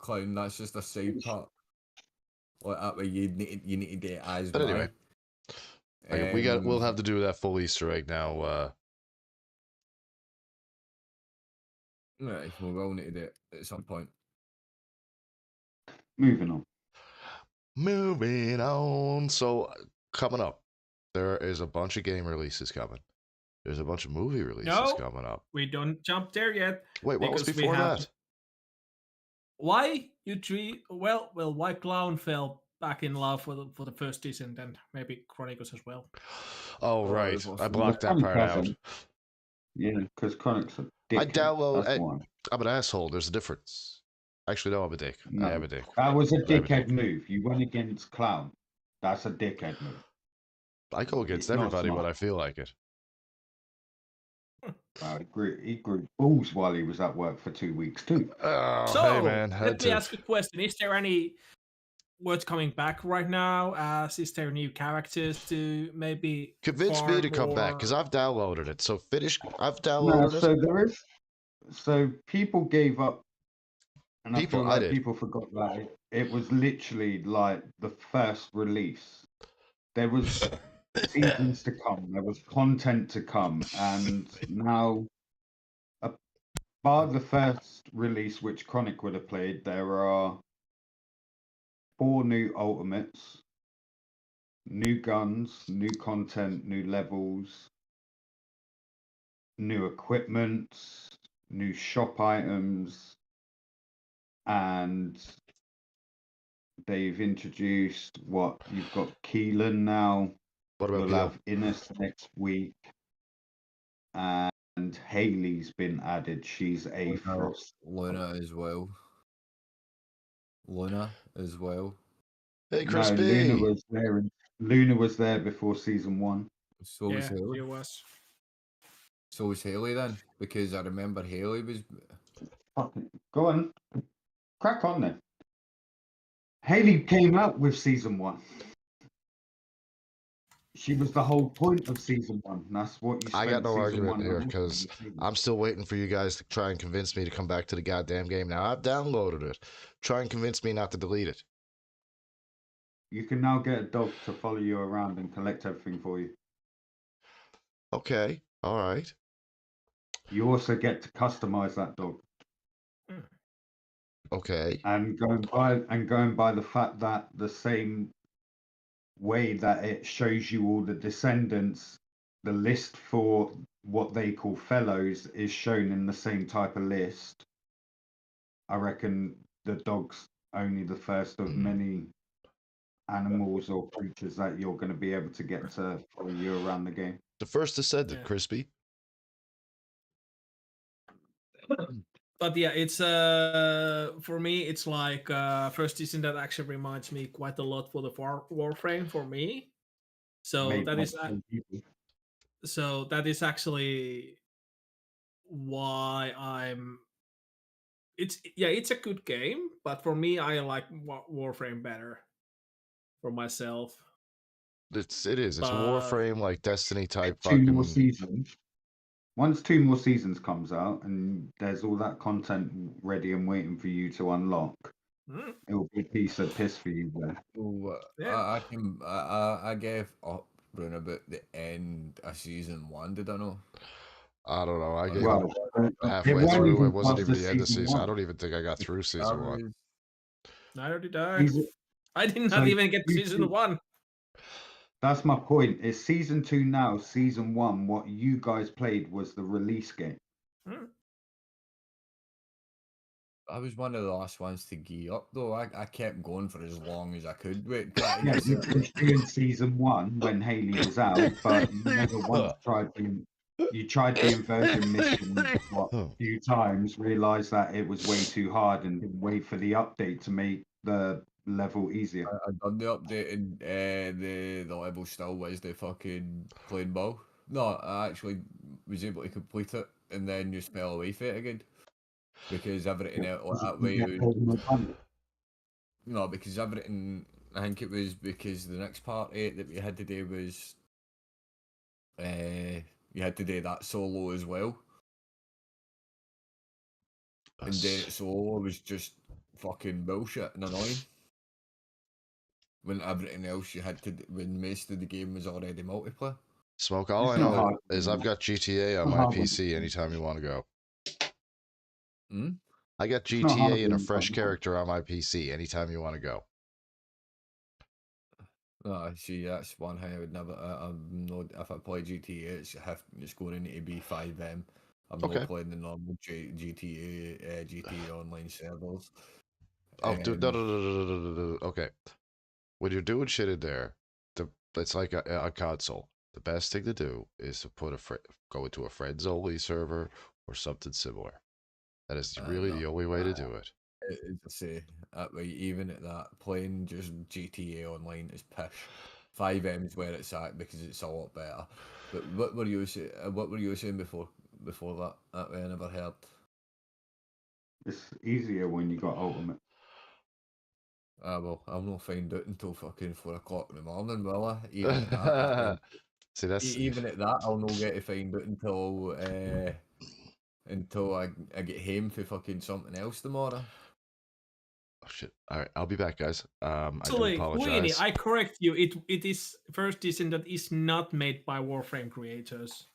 clown. That's just a side part. Like that way, you need to do it as. But anyway, Mai. we'll have to do that full Easter egg now. Right, we will need to do it at some point. Moving on. Moving on. So coming up, there is a bunch of game releases coming. There's a bunch of movie releases coming up. We don't jump there yet. Wait, what was because we before have- that? Why you treat why Clown fell back in love for the first season, and maybe Chronicles as well. Oh, Oh, right. it was- I blocked that Chronic part out. hasn't. Yeah, because Chronic's a dickhead. I download. That's why. I'm an asshole. There's a difference. Actually, no, I'm a dick. No, I am a dick. that was a I'm a dick. dickhead move. You went against Clown. That's a dickhead move. I go against It's not everybody when smart. I feel like it. He grew balls while he was at work for 2 weeks too. Oh, So hey, man. let me ask a question: is there any words coming back right now? Is there new characters to maybe Convince me farm to come back, because or- I've downloaded it. So I've No, downloaded it. so there is. So people gave up, and I People- feel I like did. people forgot that it was literally like the first release. There was seasons to come. There was content to come, and now, bar the first release, which Chronic would have played, there are 4 new ultimates, new guns, new content, new levels, new equipment, new shop items, and they've introduced what you've got Keelan now. What about We'll Beal? have Innes next week, and Haley's been added. She's a Luna- Frost. Luna as well. Luna as well. Hey, No, Crispy. Luna was there. Luna was there before season 1. So was Yeah, Haley. it was. So was Haley then, because I remember Haley was. Fucking go on, crack on then. Haley came out with season 1. She was the whole point of season 1. That's what you. I got spent no season argument 1 here, on. 'cause I'm still waiting for you guys to try and convince me to come back to the goddamn game. Now I've downloaded it. Try and convince me not to delete it. You can now get a dog to follow you around and collect everything for you. Okay. All right. You also get to customize that dog. Okay. And going by the fact that the same way that it shows you all the descendants, the list for what they call fellows is shown in the same type of list. I reckon the dog's only the first of many animals or creatures that you're going to be able to get to follow you around the game. The first descendant, Yeah. Crispy. But yeah, it's for me, it's like first season that actually reminds me quite a lot for the Warframe for me. So Made that by is the same people. so that is actually why I'm. It's a good game, but for me, I like Warframe better for myself. It is. It's But- Warframe, like Destiny type 2 more fucking. seasons. Once 2 more seasons comes out and there's all that content ready and waiting for you to unlock, Mm, it'll be a piece of piss for you there. So, Yeah. I gave up round about the end of season 1. Did I know? I don't know. I gave Well, up it halfway won't through. even It wasn't pass even the end of season season. I 1. don't even think I got through season 1. neither did I. Season- I did So not even get to you season two- 1. That's my point. It's season 2 now. Season 1, what you guys played was the release game. I was one of the last ones to gear up though. I kept going for as long as I could. Wait, Yeah, you pushed in season 1 when Haley was out, but you never once tried being. You tried the inversion mission a few times, realized that it was way too hard, and didn't wait for the update to make the level easier. I done the update and the level still was the fucking playing ball. No, I actually was able to complete it and then just fell away from it again. Because everything else like that way was, no, because everything, I think it was because the next part 8 that we had to do was you had to do that solo as well. And doing it solo was just fucking bullshit and annoying. When everything else you had to, when most of the game was already multiplayer. Smoke. All I It's not know hard. is I've got GTA on It's my not hard. PC anytime you want to go. Hmm? I got It's not hard GTA and a when you fresh don't know. character on my PC anytime you want to go. No, see, that's one thing I would never. I'm not. If I play GTA, it's going to be 5M. I'm Okay. not playing the normal GTA Online servers. Oh, dude, no. Okay. when you're doing shit in there, it's like a console. The best thing to do is to go into a friends only server or something similar. That is really No, the only way to do it. As I say, like, even at that, playing just GTA Online is pish. 5M's where it's at because it's a lot better. But what were you saying? What were you saying before that? That way I never heard. It's easier when you got Ultimate. Well, I'll not find out until fucking 4 o'clock in the morning, will I? Even at that, See, that's even at that, I'll not get to find out until I get home for fucking something else tomorrow. Oh shit! All right, I'll be back, guys. I do Actually, Queenie, apologize. I correct you. It is First Descendant is not made by Warframe creators.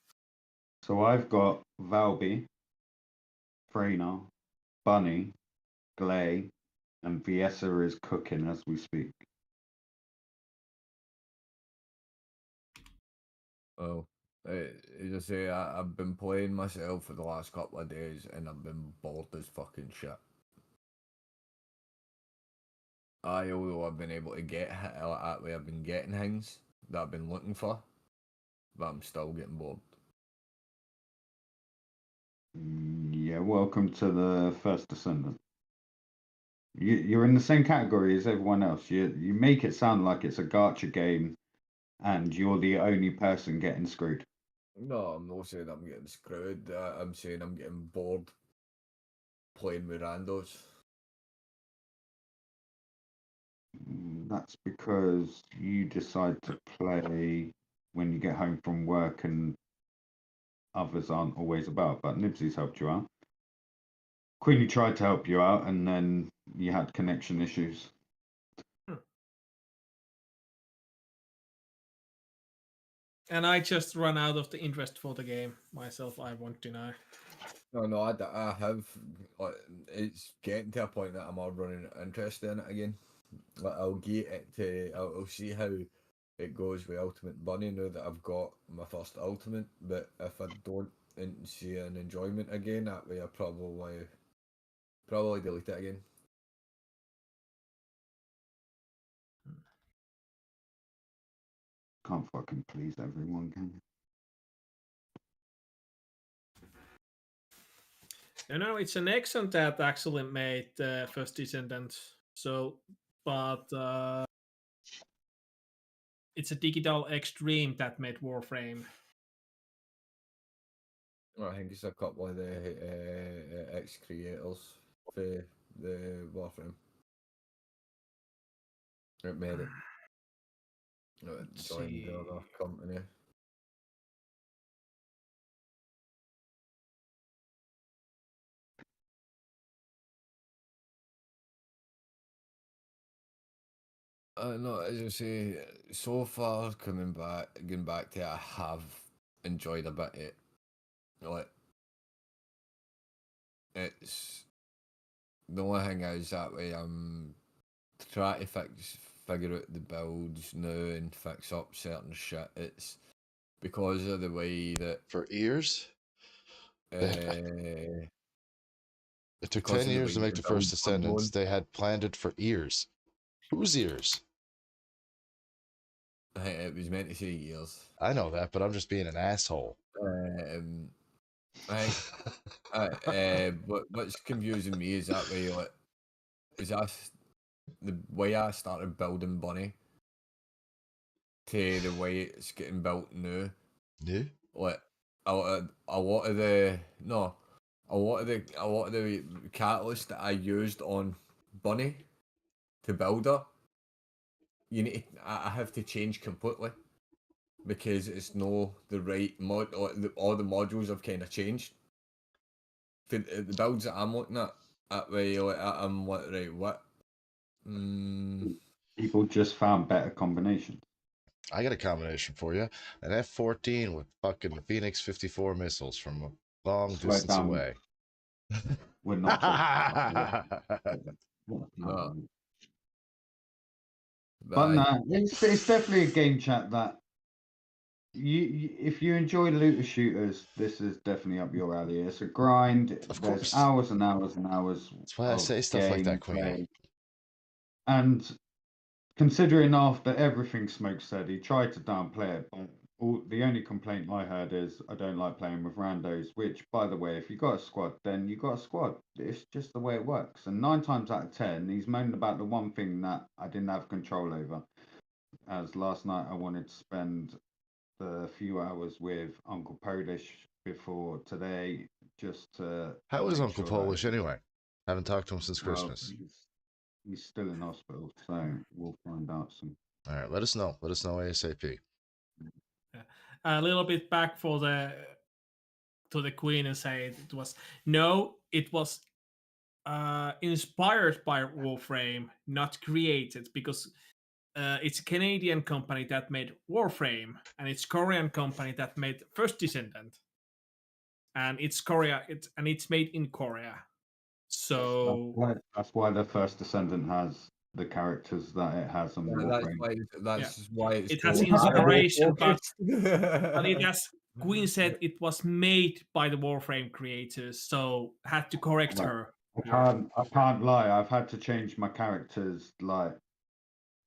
So I've got Valby, Freyna, Bunny, Glay, and Viessa is cooking as we speak. Oh, as I say, I've been playing myself for the last couple of days, and I've been bored as fucking shit. Although I've been able to get that way, I've been getting things that I've been looking for, but I'm still getting bored. Yeah, welcome to the First Descendant. You're in the same category as everyone else. You make it sound like it's a gacha game, and you're the only person getting screwed. No, I'm not saying I'm getting screwed. I'm saying I'm getting bored playing with randos. That's because you decide to play when you get home from work and others aren't always about. But Nibsy's helped you out. Queenie tried to help you out, and then you had connection issues. And I just run out of the interest for the game myself, I won't deny. No, I have. It's getting to a point that I'm all running interested in it again. Like, I'll get it to. I'll see how it goes with Ultimate Bunny now that I've got my first Ultimate. But if I don't see an enjoyment again, that way I probably delete it again. Can't fucking please everyone, can you? No, it's an Nexon that actually made First Descendant. So, but it's a Digital Extreme that made Warframe. I think it's a couple of the ex-creators for the Warframe. It made it. Joined the other company. No, as I say, so far going back to it, I have enjoyed a bit it. Like, it's the only thing is that way I'm trying to figure out the builds now and fix up certain shit. It's because of the way that For ears, uh, it took because 10 of the years way to make the the first builds were Descendants. going. They had planned it for ears. Whose ears? It was meant to say years. I know that, but I'm just being an asshole. What's confusing me is that way, like, the way I started building Bunny to the way it's getting built now. Yeah. Like, a lot of the catalyst that I used on Bunny to build her, I have to change completely because it's no the right mod. All the modules have kind of changed. For the builds that I'm looking at, that way, like, I'm like, right, what? People just found better combinations. I got a combination for you. An F-14 with fucking Phoenix 54 missiles from a long Slow distance down. away. We're not talking No. But no, it's definitely a game chat that if you enjoy looter shooters, this is definitely up your alley. It's a grind. Of There's course. hours and hours and hours. That's why I say stuff like that, Queenie. And considering after everything Smoke said, he tried to downplay it, but the only complaint I heard is I don't like playing with randos, which, by the way, if you got a squad, then you got a squad. It's just the way it works. And 9 times out of 10, he's moaned about the one thing that I didn't have control over. As last night, I wanted to spend the few hours with Uncle Polish before today, just to. How is make Uncle sure that- Polish anyway? Haven't talked to him since well, Christmas. he's still in hospital, so we'll find out soon. All right, let us know. Let us know ASAP. A little bit back for to the Queen and say it was inspired by Warframe, not created, because it's a Canadian company that made Warframe, and it's Korean company that made First Descendant, and it's made in Korea. So That's why the First Descendant has the characters that it has on Warframe. That's why it's it has called inspiration, but Warfocus. it has. Queen said it was made by the Warframe creators, so had to correct Right. her. I can't lie. I've had to change my character's like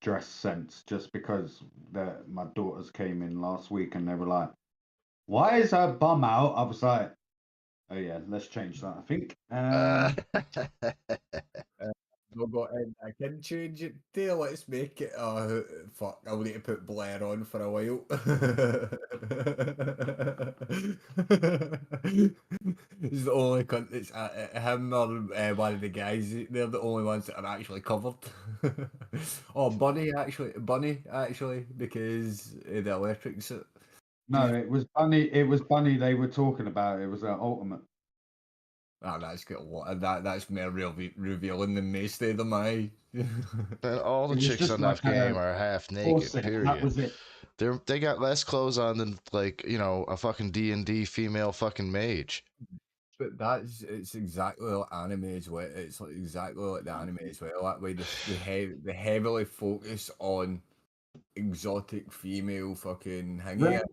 dress sense just because my daughters came in last week and they were like, "Why is her bum out?" I was like, "Oh yeah, let's change that." I think. I can change it to let's make it. Fuck! I'll need to put Blair on for a while. He's the only cunt. It's him or one of the guys. They're the only ones that are actually covered. Oh, Bunny actually, because the electric suit. No, it was Bunny. It was Bunny they were talking about. It was an ultimate. That's got a lot. That's more revealing than most of them. And all the It was chicks just on like that game a are half corset, naked. That was Period. it. They got less clothes on than like a fucking D&D female fucking mage. But it's exactly like anime as well. It's like exactly like the anime as well. That way they heavily focus on exotic female fucking hanging out.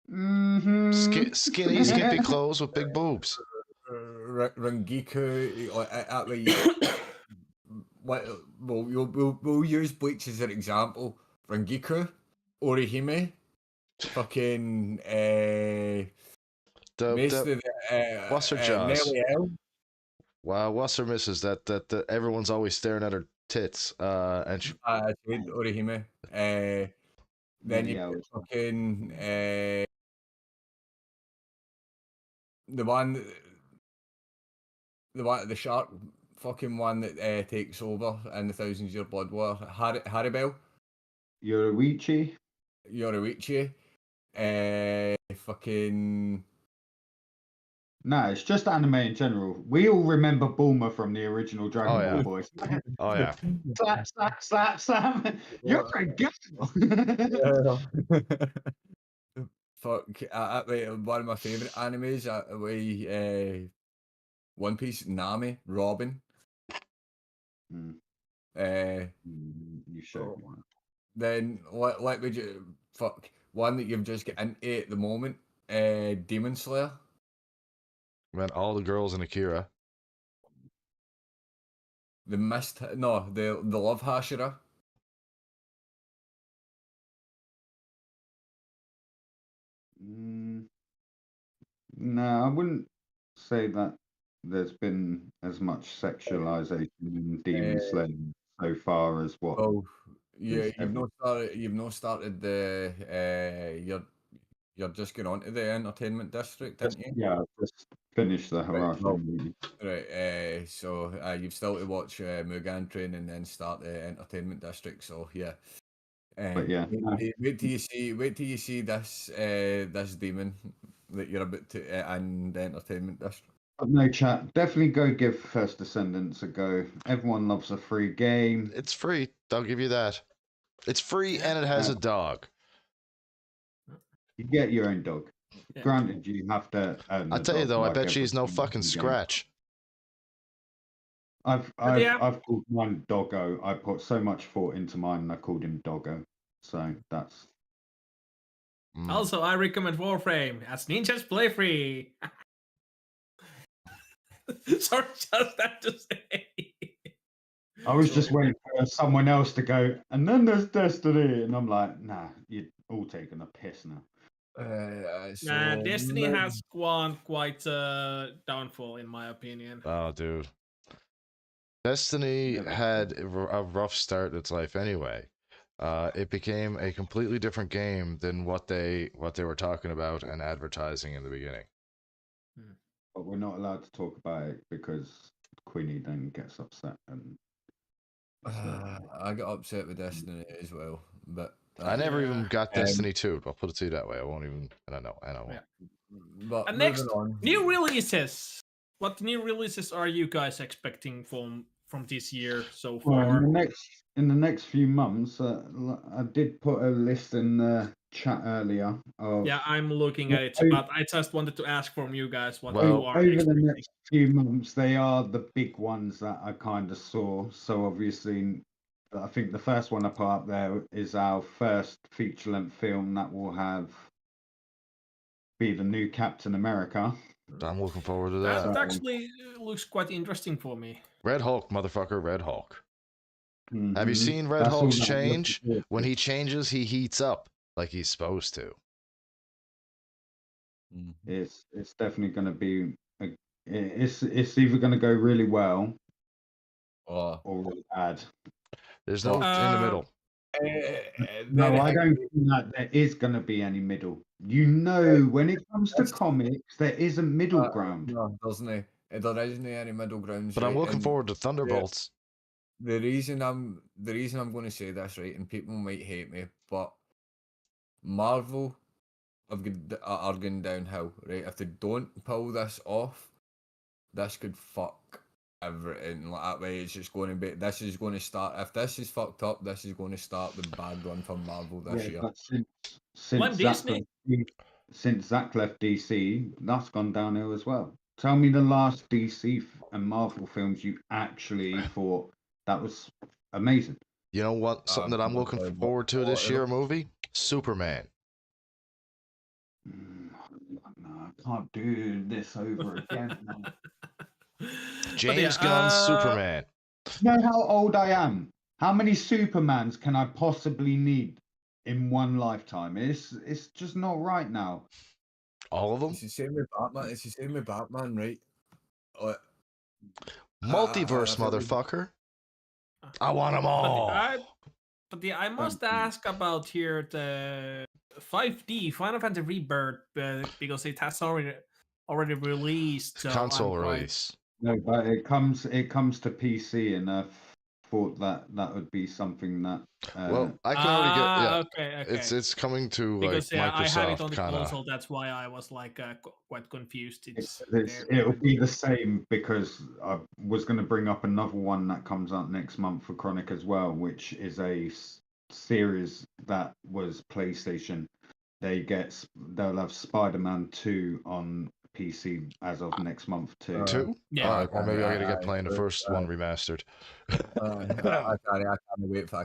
Mm-hmm. Skinny, skimpy clothes with big boobs. Rangiku, like that way. We'll use Bleach as an example. Rangiku, Orihime, fucking What's her jaws? Nelly L. Wow, what's her missus? That everyone's always staring at her tits. And she, Orihime. Then you put fucking the shark fucking one that takes over in the Thousand Year Blood War. Haribel. Yoruichi. Fucking. No, it's just anime in general. We all remember Bulma from the original Dragon Ball voice. oh yeah. Slap. You're a girl. Fuck, one of my favourite animes, One Piece, Nami, Robin. You showed one. Then let me just fuck one that you've just got into at the moment, Demon Slayer. Man, all the girls in Akira. The Love Hashira. No, I wouldn't say that there's been as much sexualization in Demon Slayer so far as what. Oh, yeah, you've not started the you're just going on to the entertainment district, didn't you? Yeah, I've just finished the Harajuku movie. Right, so you've still to watch Mugen Train and then start the entertainment district. So yeah, but yeah, wait till you see this this demon that you're about to and the entertainment district. No chat. Definitely go give First Descendants a go. Everyone loves a free game. It's free. I'll give you that. It's free and it has a dog. You get your own dog. Yeah. Granted, you have to. I tell you though, I bet she's no fucking scratch. I've called mine Doggo. I put so much thought into mine, and I called him Doggo. So that's. Also, I recommend Warframe as ninjas play free. Sorry, just that to say. I was just So- waiting for someone else to go, and then there's Destiny, and I'm like, nah, you're all taking a piss now. So Destiny has gone quite downfall in my opinion. Oh, dude. Destiny Never had a rough start in its life anyway. It became a completely different game than what they were talking about and advertising in the beginning. But we're not allowed to talk about it because Queenie then gets upset. And I got upset with Destiny as well, but I never Yeah. even got Destiny 2. I'll put it to you that way. I won't even. And I know. Yeah. But And moving next, on. new releases. What new releases are you guys expecting from this year so well, far? in the next few months, I did put a list in the chat earlier of Yeah, I'm looking at it, but I just wanted to ask from you guys what Well, you are over the expecting. next few months. They are the big ones that I kind of saw. So obviously, I think the first one I put up there is our first feature-length film that will be the new Captain America. I'm looking forward to That that. actually looks quite interesting for me. Red Hulk, motherfucker, Red Hulk. Have you Mhm. seen Red That's all Hulk's that I'm looking change? forward When to. he changes, he heats up like he's supposed to. It's definitely going to be it's either going to go really well Oh, or really bad. There's no in the middle. No, I don't think that there is going to be any middle. You know, when it comes to comics, there is a middle ground. No, doesn't he? There isn't any middle grounds. But I'm right? looking And forward to Thunderbolts. the reason I'm going to say this, right, and people might hate me, but Marvel are going downhill, right? If they don't pull this off, this could fuck everything like that way. It's just going to be. This is going to start. If this is fucked up, this is going to start the bad run for Marvel this year. But When since Zach left DC, that's gone downhill as well. Tell me the last DC and Marvel films you actually thought that was amazing. You know what? Something that I'm looking Probably, forward to this but- year, movie? Superman. No, I can't do this over again. James Gunn's Superman. You know how old I am? How many Supermans can I possibly need in one lifetime? It's just not right now. All of them? It's the same with Batman. It's the same with Batman, right? Like, Multiverse, I think motherfucker. I want them all. I must ask about here the 5D Final Fantasy Rebirth because it has already released. So Console I'm quite- release. No, but it comes to PC, and I thought that would be something that. Well, I can already get. Yeah, okay. it's coming to Because like I had it Microsoft on the kind of. console. That's why I was like quite confused. It'll be the same because I was going to bring up another one that comes out next month for Chronic as well, which is a series that was PlayStation. They'll have Spider-Man 2 on PC as of next month too. 2? Yeah. All right. Well, maybe I gotta I- get playing the first one remastered. I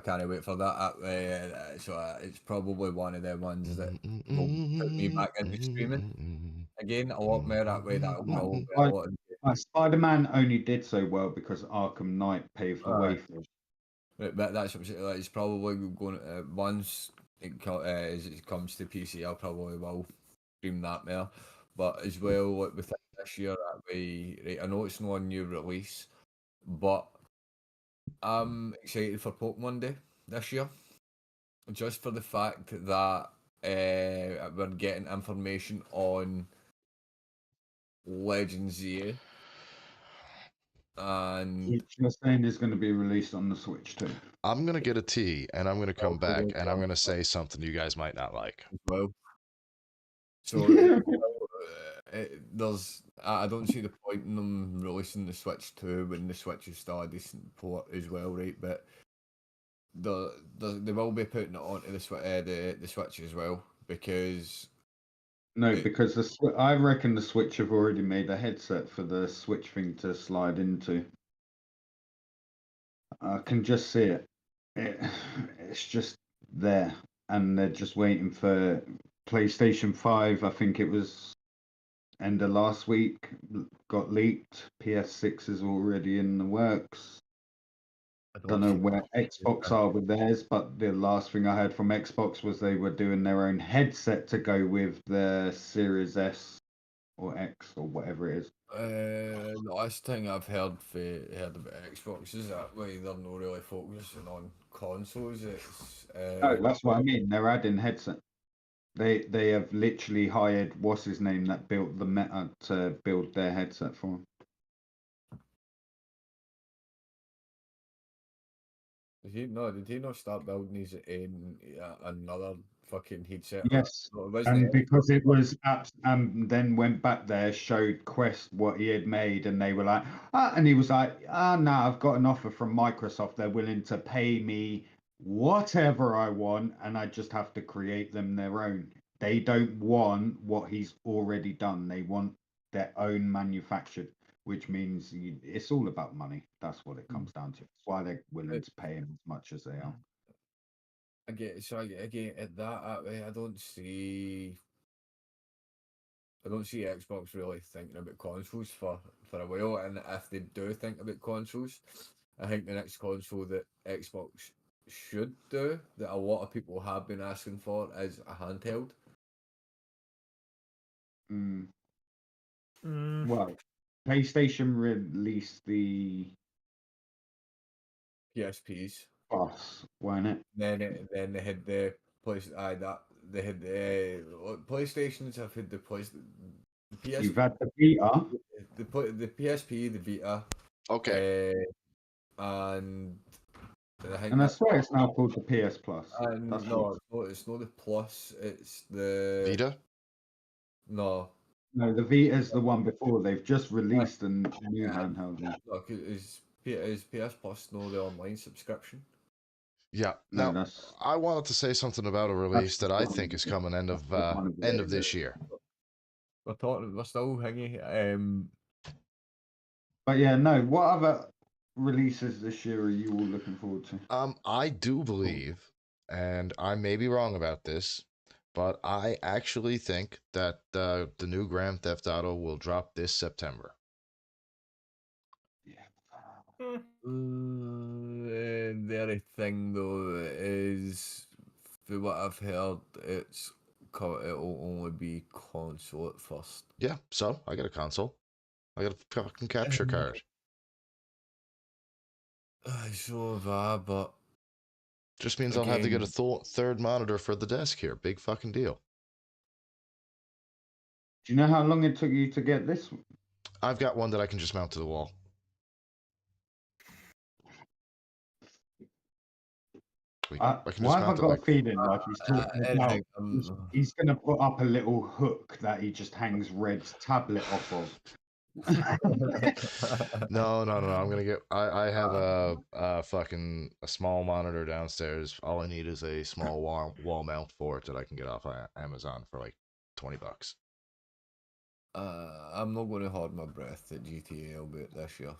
can't wait for that. So it's probably one of the ones that will put me back into streaming again a lot more that way. That'll probably be a lot. Spider-Man only did so well because Arkham Knight paved the way for it. But that's what I'm saying. Like, it's probably going once it comes to PC. I'll probably will stream that more. But as well, like with this year, that way, right, I know it's not a new release, but I'm excited for Pokemon Day this year, just for the fact that we're getting information on Legends ZA. And Which you're saying is going to be released on the Switch too. I'm gonna get a tea, and I'm gonna come back, Okay, and I'm gonna say something you guys might not like. as well. So there's I don't see the point in them releasing the Switch 2 when the Switch is still a decent port as well, right? But they will be putting it onto the Switch as well because No, because I reckon the Switch have already made a headset for the Switch thing to slide into. I can just see it. It's just there, and they're just waiting for PlayStation 5. I think it was end of last week got leaked. PS6 is already in the works. Don't know see where that. Xbox are with theirs, but the last thing I heard from Xbox was they were doing their own headset to go with the Series S or X or whatever it is. The last thing I've heard about Xbox is that way they're not really focusing on consoles. It's No, that's what I mean. They're adding headset. They have literally hired what's his name that built the Meta to build their headset for them. did he not start building his another fucking headset? Yes, No, it wasn't and it? because it was apps, and then went back there, showed Quest what he had made, and they were like, and he was like, no, I've got an offer from Microsoft. They're willing to pay me whatever I want, and I just have to create them their own. They don't want what he's already done. They want their own manufactured, which means it's all about money. That's what it comes down to. That's why they're willing to pay him as much as they are. Again at that way, I don't see Xbox really thinking about consoles for a while, and if they do think about consoles, I think the next console that Xbox should do, that a lot of people have been asking for, is a handheld. Well, PlayStation released the PSPs. Plus, weren't it? Then they had the they had the PlayStations have had the PS. You've had the Vita. The PSP, the Vita. Okay. And I swear it's now called the PS Plus. No, it's not the Plus. It's the Vita? No. No, the Vita's the one before. They've just released a new handheld. Look, is PS Plus no the online subscription? Yeah. No, Now, I wanted to say something about a release that I think is coming end of this year. We're still hanging. But yeah, no. What other releases this year are you all looking forward to? I do believe, and I may be wrong about this, but I actually think that the new Grand Theft Auto will drop this September. The other thing though is, for what I've heard, it'll only be console at first. Yeah, so I got a console. I got a fucking capture card. So have I, but just means I'll have to get a third monitor for the desk here. Big fucking deal. Do you know how long it took you to get this? I've got one that I can just mount to the wall. Why have I got a feeling like he's talking about he's going to put up a little hook that he just hangs Red's tablet off of? No. I'm gonna get. I have a small monitor downstairs. All I need is a small wall mount for it that I can get off Amazon for like $20. I'm not going to hold my breath that GTA will be this year.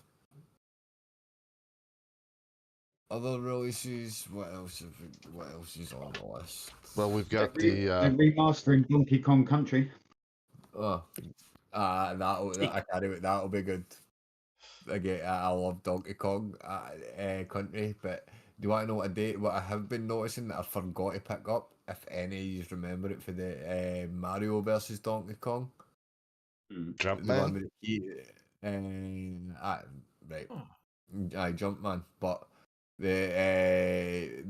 Other releases, what else is on the list? Well, we've got they're remastering Donkey Kong Country. That'll be good. Again, I love Donkey Kong Country, but do you want to know what I have been noticing that I forgot to pick up? If any of you remember it, for the Mario versus Donkey Kong. Jumpman. Jumpman, but they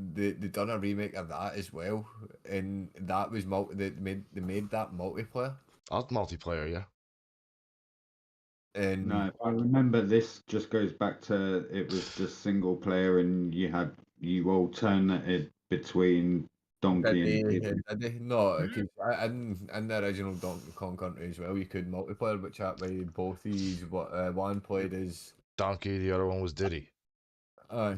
done a remake of that as well, and that was they made that multiplayer. Multiplayer, yeah. And no, if I remember, this just goes back to it was just single player, and you alternated between Donkey and No, because in the original Donkey Kong Country as well, you could multiplayer, which actually both these one played as Donkey, the other one was Diddy. Aye.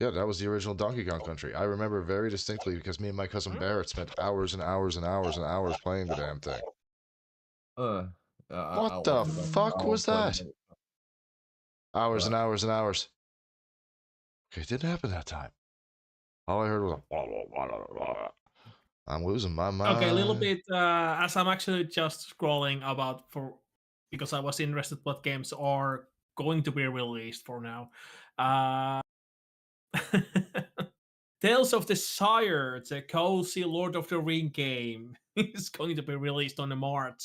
Yeah, that was the original Donkey Kong Country. I remember very distinctly because me and my cousin Barrett spent hours and hours and hours and hours playing the damn thing. What the fuck was that? Hours and hours and hours. Okay, it didn't happen that time. All I heard was I'm losing my mind. Okay, a little bit, as I'm actually just scrolling because I was interested what games are going to be released for now. Tales of the Sire, the cozy Lord of the Ring game, is going to be released on the March.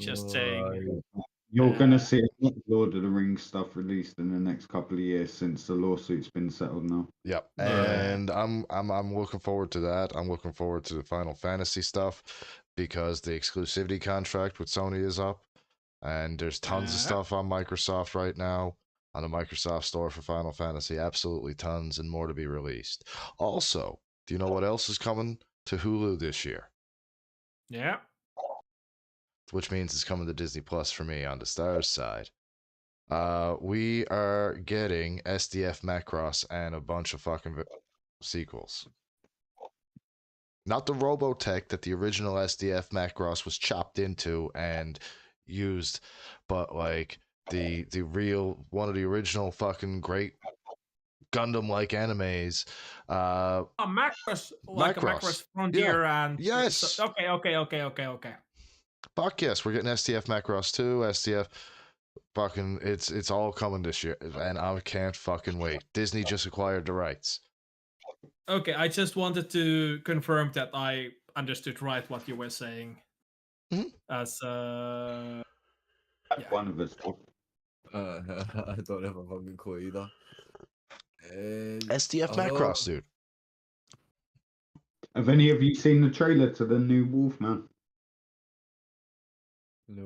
Just saying. You're going to see a lot of Lord of the Rings stuff released in the next couple of years since the lawsuit's been settled now. Yep, Yeah. and I'm looking forward to that. I'm looking forward to the Final Fantasy stuff because the exclusivity contract with Sony is up, and there's tons of stuff on Microsoft right now on the Microsoft Store for Final Fantasy. Absolutely tons, and more to be released. Also, do you know what else is coming to Hulu this year? Yeah. Which means it's coming to Disney Plus for me on the Stars side. We are getting SDF Macross and a bunch of fucking sequels. Not the Robotech that the original SDF Macross was chopped into and used, but like the real one of the original fucking great Gundam-like animes. Macross, like Macross. a Macross Frontier, and yes. Okay. Fuck yes, we're getting SDF Macross 2, SDF fucking it's all coming this year, and I can't fucking wait. Disney just acquired the rights. Okay, I just wanted to confirm that I understood right what you were saying. Mhm. As yeah. One of us. I don't have a fucking clue either. SDF Macross, dude. Have any of you seen the trailer to the new Wolfman? No.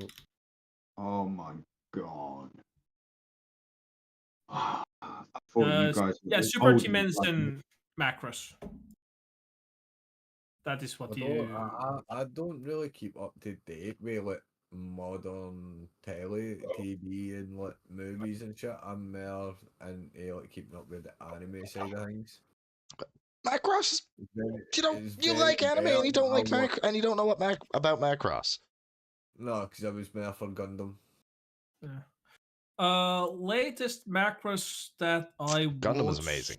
Oh my god. I thought you guys were Yeah, all Super old Team and bloody. Ensign Macross. That is what I don't really keep up to date with like modern TV and like movies and shit. I'm more into like keeping up with the anime side of things. Macross, you like anime and you don't like and you don't know what about Macross. No, because I was more for Gundam. Yeah. Latest Macross that I Gundam watched... is amazing.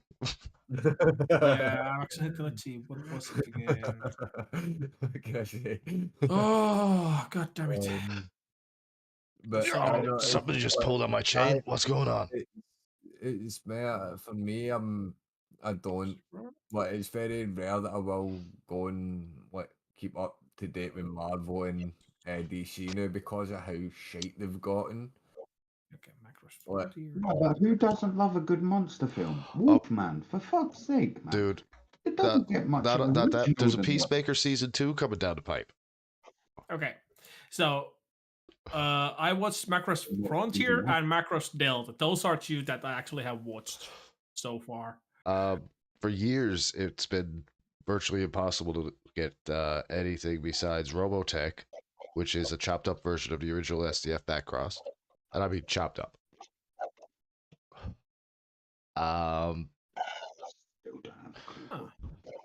Yeah, actually, let's see, what was it again? Oh, god damn it. But somebody just pulled on my chain. What's going on? It's for me. I don't. Like, it's very rare that I will go and like keep up to date with Marvel and DC now because of how shite they've gotten. Okay, Macross What? Frontier. Yeah, but who doesn't love a good monster film? Wolfman, for fuck's sake, man. Dude, it doesn't get much of an original there's a than Peacemaker season 2 coming down the pipe. Okay, so I watched Macross Frontier and Macross Delta. Those are two that I actually have watched so far. For years, it's been virtually impossible to get anything besides Robotech, which is a chopped up version of the original SDF Macross, and I mean chopped up.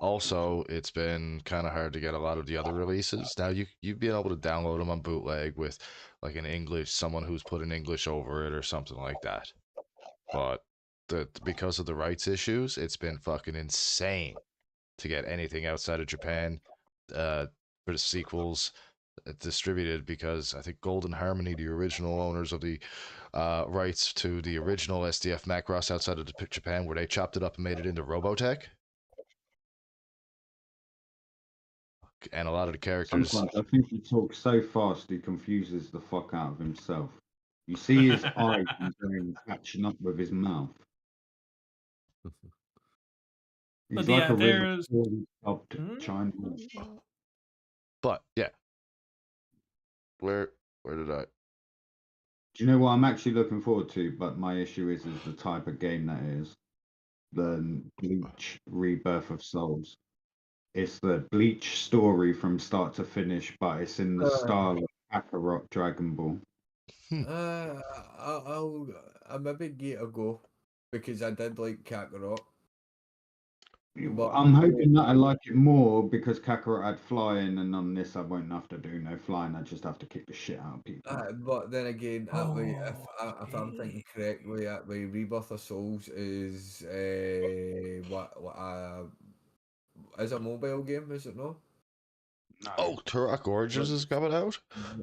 Also, it's been kind of hard to get a lot of the other releases. Now you've been able to download them on bootleg with like an English, someone who's put an English over it or something like that. But because of the rights issues, it's been fucking insane to get anything outside of Japan for the sequels distributed, because I think Golden Harmony, the original owners of the rights to the original SDF Macross outside of Japan, where they chopped it up and made it into Robotech. And a lot of the characters. Sometimes I think he talks so fast he confuses the fuck out of himself. You see his eyes catching up with his mouth. He's But like yeah, a there's... China. But yeah, where did I? Do you know what I'm actually looking forward to? But my issue is the type of game that is. The Bleach Rebirth of Souls. It's the Bleach story from start to finish, but it's in the style of Kakarot Dragon Ball. I'll maybe give it a go because I did like Kakarot. But I'm hoping that I like it more because Kakarot had flying, and on this I won't have to do no flying. I just have to kick the shit out of people. But then again, if I'm thinking correctly, Rebirth of Souls is is a mobile game, is it not? No. Oh, Turok Origins is coming out?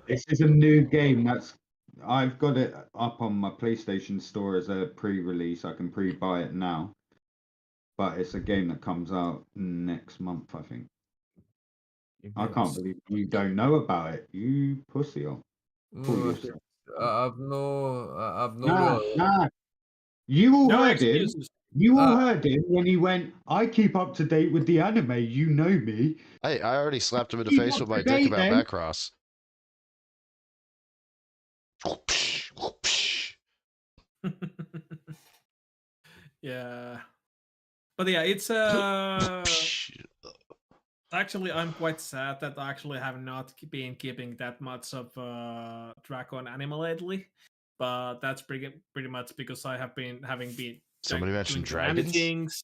This is a new game that's I've got it up on my PlayStation Store as a pre-release. I can pre-buy it now, but it's a game that comes out next month, I think. I can't Yes. believe you don't know about it, you pussy. Pull No, yourself. I've no Nah, really. nah. You all No heard him. excuses. You all Ah. heard him when he went, I keep up to date with the anime, you know me. Hey, I already slapped him in the Keep face up with my to dick date, about then. Macross. Yeah. But yeah, it's actually I'm quite sad that I actually have not been keeping that much of Dragon anime lately. But that's pretty much because I have been Somebody mentioned doing too many dragons? things.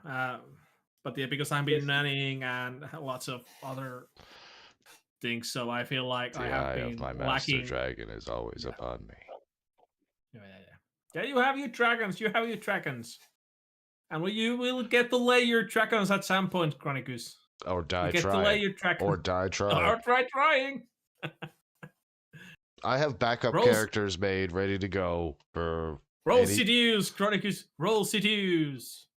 But yeah, because I've been nannying and lots of other things, so I feel like I The have eye of been my master lacking. dragon is always upon me. Yeah, you have your dragons. You have your dragons. And you will get to lay your dragons at some point, Chronicus. Or die You get to lay trying. your dragons. Or die trying. Or try trying. I have backup characters made, ready to go for Roll seduce, Chronicus. Roll seduce.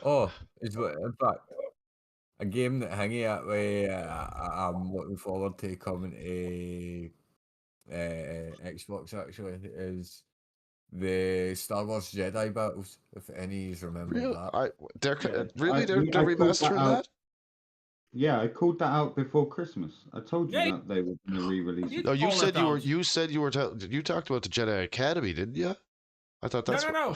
Oh, is what in fact a game that Hingy at way I'm looking forward to coming to Xbox actually is the Star Wars Jedi battles. If any of you remember that. They're I called remastering that? Yeah, I called that out before Christmas. I told you Yeah, that they were going to re-release it. No, you call said it you were. out. You said you were. You talked about the Jedi Academy, didn't you? I thought that's No.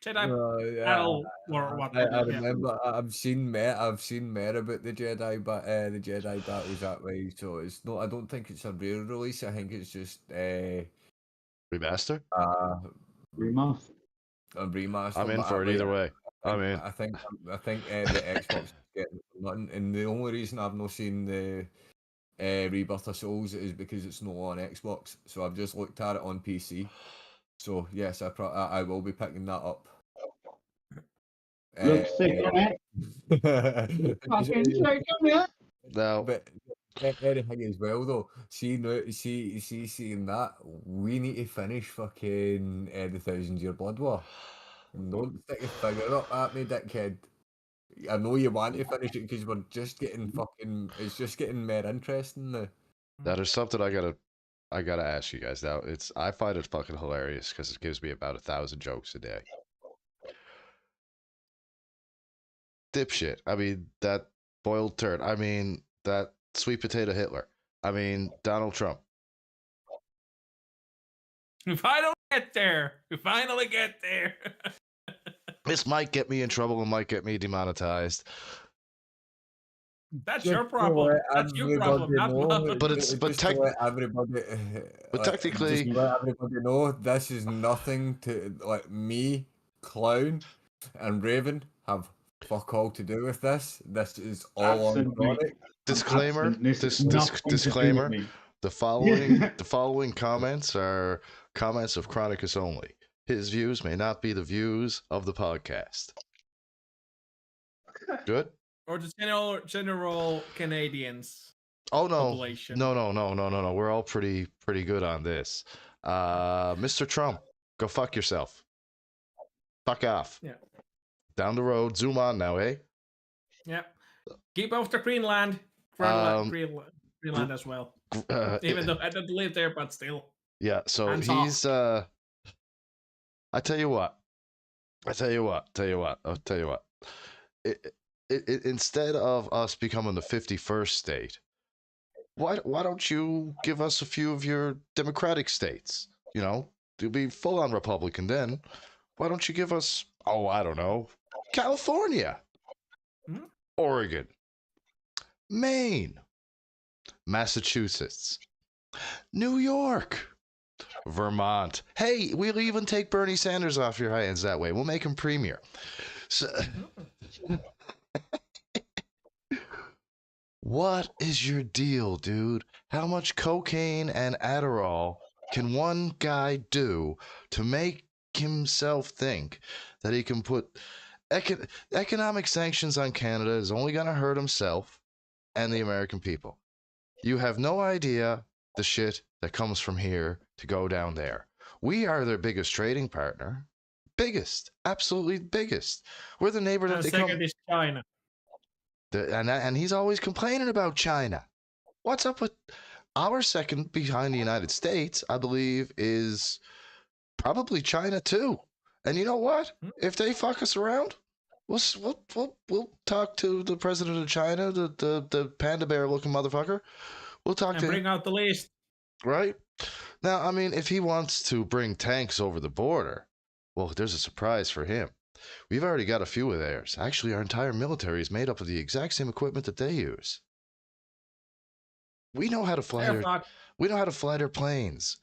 Jedi Yeah, battle or what? I remember. I've seen more about the Jedi, but the Jedi battles that way. So it's not. I don't think it's a real release. I think it's just remaster. Remaster. A remaster. I'm in for it either way. I'm in. I think the Xbox is getting nothing, and the only reason I've not seen the Rebirth of Souls is because it's not on Xbox. So I've just looked at it on PC. So yes, I will be picking that up. Looks sick on it. Fucking sick on it. No, but anything as well though. Seeing that we need to finish fucking the 1,000-Year Blood War. Don't stick your finger up at me, dickhead. I know you want to finish it because we're just getting fucking. It's just getting more interesting now. that is something I gotta ask you guys now. I find it fucking hilarious because it gives me about 1,000 jokes a day. Dipshit. I mean, that boiled turd. I mean, that sweet potato Hitler. I mean, Donald Trump. If I don't get there, we finally get there. This might get me in trouble and might get me demonetized. That's your problem. That's your problem, not mine. But everybody. But technically, just let everybody know this is nothing to like me, Clown, and Raven have fuck all to do with this. This is all on Chronic. Disclaimer. Disclaimer. The following comments are comments of Chronicus only. His views may not be the views of the podcast. Good? Or the general Canadians. Oh no. Population. No. We're all pretty good on this. Mr. Trump, go fuck yourself. Fuck off. Yeah. Down the road. Zoom on now, eh? Yeah. Keep off the Greenland. Greenland as well. Even though I don't live there, but still. Yeah, so he's I tell you what. Instead of us becoming the 51st state, why don't you give us a few of your Democratic states? You know, you'll be full on Republican then. Why don't you give us, I don't know, California, Oregon, Maine, Massachusetts, New York, Vermont. Hey, we'll even take Bernie Sanders off your hands that way. We'll make him premier. So, what is your deal, dude? How much cocaine and Adderall can one guy do to make himself think that he can put economic sanctions on Canada is only going to hurt himself and the American people? You have no idea the shit that comes from here to go down there. We are their biggest trading partner. Biggest. Absolutely biggest. We're the neighbor that And they second come. is China. And he's always complaining about China. What's up with our second behind the United States? I believe is probably China too. And you know what? Hmm. If they fuck us around, we'll talk to the president of China, the panda bear looking motherfucker. We'll talk And to bring him, out the list. right? Now, I mean, if he wants to bring tanks over the border, well, there's a surprise for him. We've already got a few of theirs. Actually, our entire military is made up of the exact same equipment that they use. We know how to fly They're fucked. we know how to fly their planes.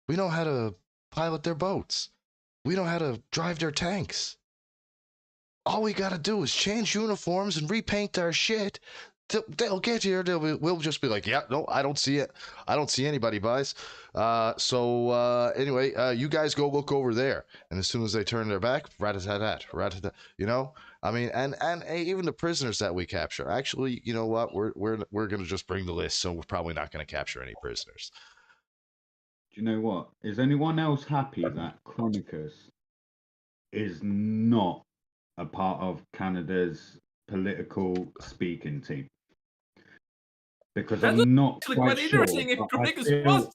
We know how to pilot their boats. We know how to drive their tanks. All we gotta do is change uniforms and repaint our shit. They'll get here. We'll just be like, yeah, no, I don't see it. I don't see anybody, boys. Anyway, you guys go look over there. And as soon as they turn their back, rat-a-tat-tat, rat-a-tat, you know. I mean, and even the prisoners that we capture. Actually, you know what? We're gonna just bring the list, so we're probably not gonna capture any prisoners. Do you know what? Is anyone else happy that Chronicus is not a part of Canada's political speaking team? Because That's I'm not actually quite quite sure. interesting if but Chronicus was.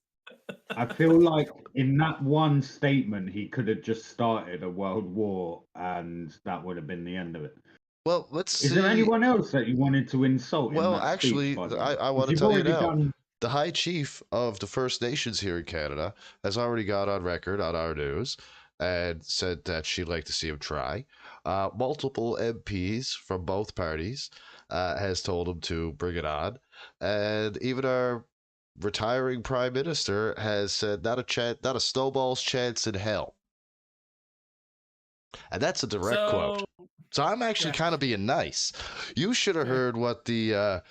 I feel like in that one statement, he could have just started a world war, and that would have been the end of it. Well, let's Is see. there anyone else that you wanted to insult? Well, in that actually, speech, by the way? I want to You've tell you already now. done. The High Chief of the First Nations here in Canada has already got on record on our news and said that she'd like to see him try. Multiple MPs from both parties has told him to bring it on, and even our retiring Prime Minister has said not a snowball's chance in hell. And that's a direct quote. So I'm actually yeah. kind of being nice. You should have Yeah. heard what the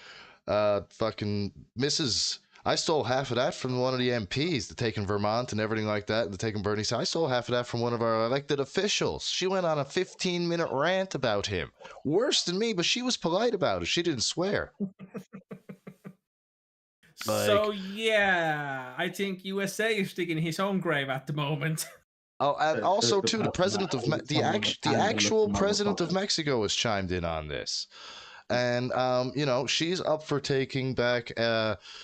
fucking Mrs. I stole half of that from one of the MPs, the taking Vermont and everything like that, the taking Bernie. I stole half of that from one of our elected officials. She went on a 15-minute rant about him. Worse than me, but she was polite about it. She didn't swear. So yeah, I think USA is digging his own grave at the moment. Oh, and also too, the president of the actual president of motherfucker. Mexico has chimed in on this, and you know, she's up for taking back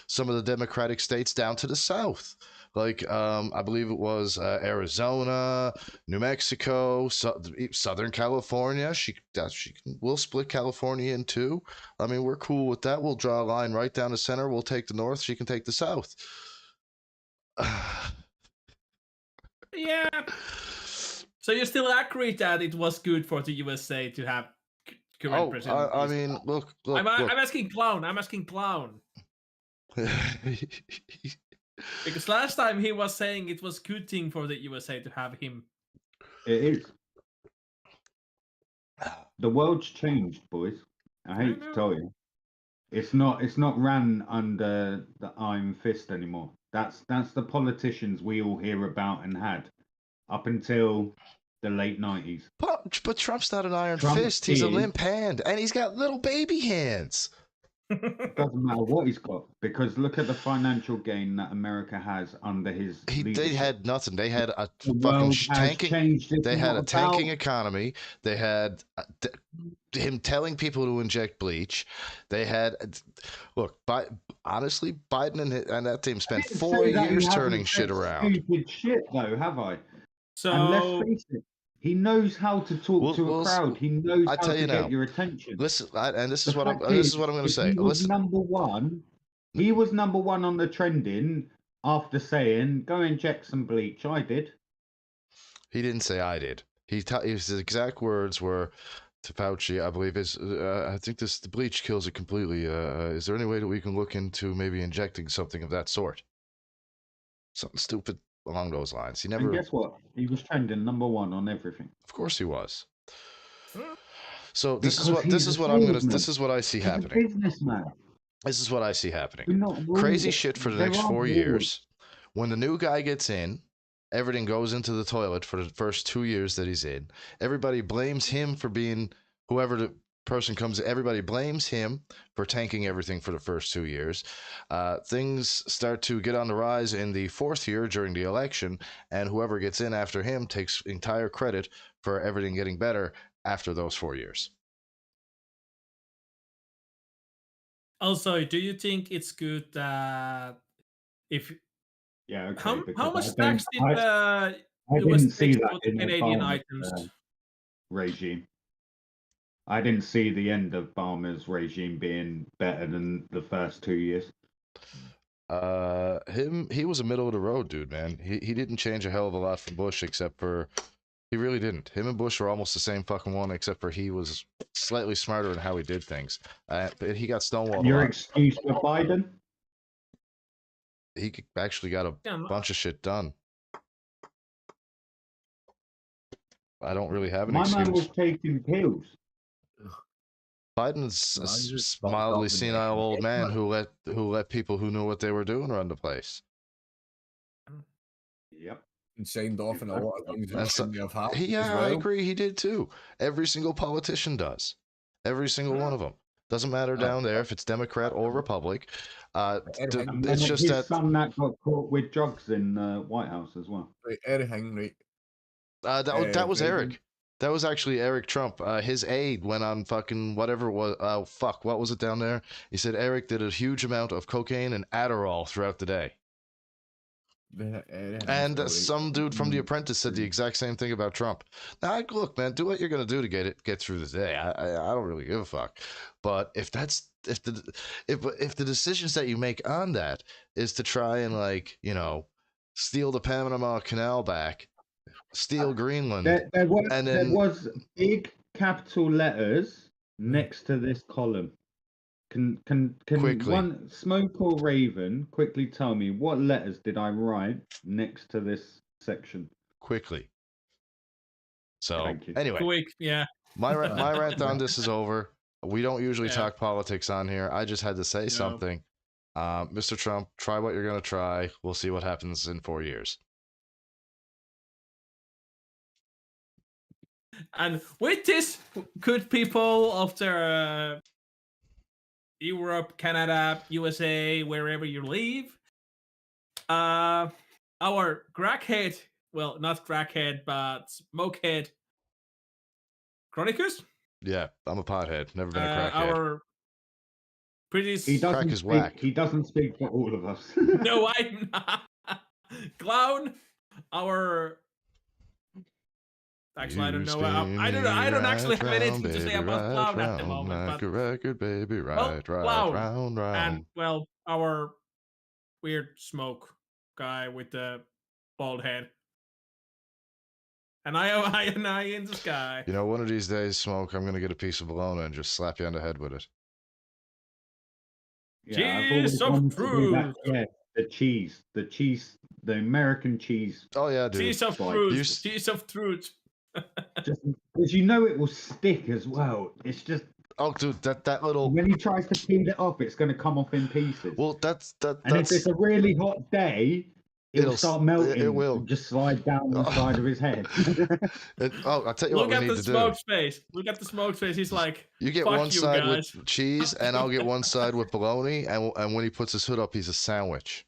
some of the Democratic states down to the south, like I believe it was Arizona, New Mexico, Southern California. We'll split California in two. I mean, we're cool with that. We'll draw a line right down the center. We'll take the north. She can take the south. Yeah. So you still agree that it was good for the USA to have current Oh, president? I mean, look. I'm asking Clown. I'm asking Clown. Because last time he was saying it was good thing for the USA to have him. It is. The world's changed, boys. I hate to tell you. It's not ran under the iron fist anymore. That's the politicians we all hear about and had up until the late 90s. But Trump's not an iron Trump fist. He's a is- limp hand, and he's got little baby hands. It doesn't matter what he's got, because look at the financial gain that America has under his They leadership. had nothing. They had a The fucking world has tanking. changed. It's They had not a tanking about- economy. They had him telling people to inject bleach. They had look. Honestly, Biden and that team spent I didn't 4 say that he years hasn't turning shit said around. Stupid shit, though, have I? And So let's face it, he knows how to talk to a crowd. He knows I how tell to you get now, your attention. Listen, and this The is what I'm. fact This is what I'm going to if say. He was Listen, number one. He was number one on the trending after saying, "Go inject some bleach." I did. he didn't say I did. His exact words were to Fauci, I believe, is I think the bleach kills it completely. Is there any way that we can look into maybe injecting something of that sort? Something stupid along those lines. He never. And guess what? He was trending number one on everything. Of course, he was. Hmm. So this Because he's a salesman. this is what I see He's a happening. businessman. This is what I see happening. We're not Crazy rules. shit for the There next aren't 4 rules. years. When the new guy gets in, everything goes into the toilet for the first 2 years that he's in. Everybody blames him for being whoever person comes, everybody blames him for tanking everything for the first 2 years. Things start to get on the rise in the 4th year during the election, and whoever gets in after him takes entire credit for everything getting better after those 4 years. Also, do you think it's good that if Yeah, okay. how because much I don't- tax did I US didn't see take that for the in Canadian Obama's items? regime. I didn't see the end of Obama's regime being better than the first 2 years. He was a middle of the road dude, man. He didn't change a hell of a lot from Bush, except for he really didn't. Him and Bush were almost the same fucking one, except for he was slightly smarter in how he did things. But he got stonewalled And a your lot. excuse for Biden? He actually got a Yeah, bunch of shit done. I don't really have an My man was excuse. taking pills. Biden's a Man, you just fucked mildly up in the senile old man man. who let people who knew what they were doing run the place. Yep. And signed off on a lot of things that And so- shouldn't have happened as Yeah, I well. agree. He did too. Every single politician does. Every single one of them. Doesn't matter down there if it's Democrat or Republic. Everything. And It's then just his that son that got caught with drugs in the White House as well. Right, everything, right. that was Reagan. Eric. That was actually Eric Trump. His aide went on fucking whatever it was. Oh fuck, what was it down there? He said Eric did a huge amount of cocaine and Adderall throughout the day. Everything's And all right. some dude from The Apprentice said the exact same thing about Trump. Now, look, man, do what you're gonna do to get through the day. I don't really give a fuck. But if the decisions that you make on that is to try and steal the Panama Canal back, steal Greenland, There and then was big capital letters next to this column. Can Quickly. one Smoke or Raven quickly tell me what letters did I write next to this section? quickly. So Thank you. anyway, quick, yeah. my rant on this is over. We don't usually Yeah. talk politics on here. I just had to say No. something. Mr. Trump, try what you're gonna try. We'll see what happens in 4 years. And with this, good people of the Europe, Canada, USA, wherever you live, our crackhead, well, not crackhead, but smokehead Chronicus, Yeah, I'm a pothead. Never been a crackhead. our pretty He doesn't Crack is speak, whack. He doesn't speak for all of us. no, I'm not. Clown, our actually I don't know. I don't actually have anything to say about Clown at the moment. Like But a record, baby, right, Clown, round, round. and well, our weird smoke guy with the bald head. And I in the sky. You know, one of these days, Smoke, I'm gonna get a piece of bologna and just slap you on the head with it. Yeah, I've Cheese always of wanted to do that. fruit. Yeah, the American cheese. Oh yeah, dude. Cheese of Like, fruit. you s- Cheese of fruit. Just because you know it will stick as well. It's just Oh, dude, that little. when he tries to peel it off, it's going to come off in pieces. Well, that's and if that's. it's a really hot day, it'll It'll s- start melting. it will. And just slide down the side of his head. I'll tell you Look what at we need the to do. smoke face. Look at the smoke face. He's like, You get "Fuck one you, side guys." with cheese, and I'll get one side with bologna. And when he puts his hood up, he's a sandwich.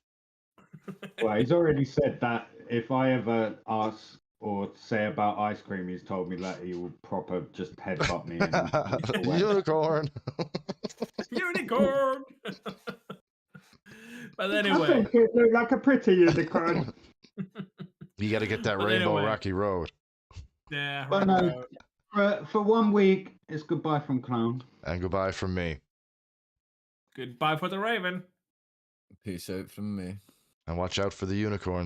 Well, he's already said that if I ever ask or say about ice cream, he's told me that he will proper just headbutt me. And Unicorn. unicorn. But I anyway, think it looked like a pretty unicorn. You got to get that But Rainbow anyway. Rocky Road. yeah. But no, for 1 week, it's goodbye from Clown. And goodbye from me. Goodbye for the Raven. Peace out from me. And watch out for the unicorn.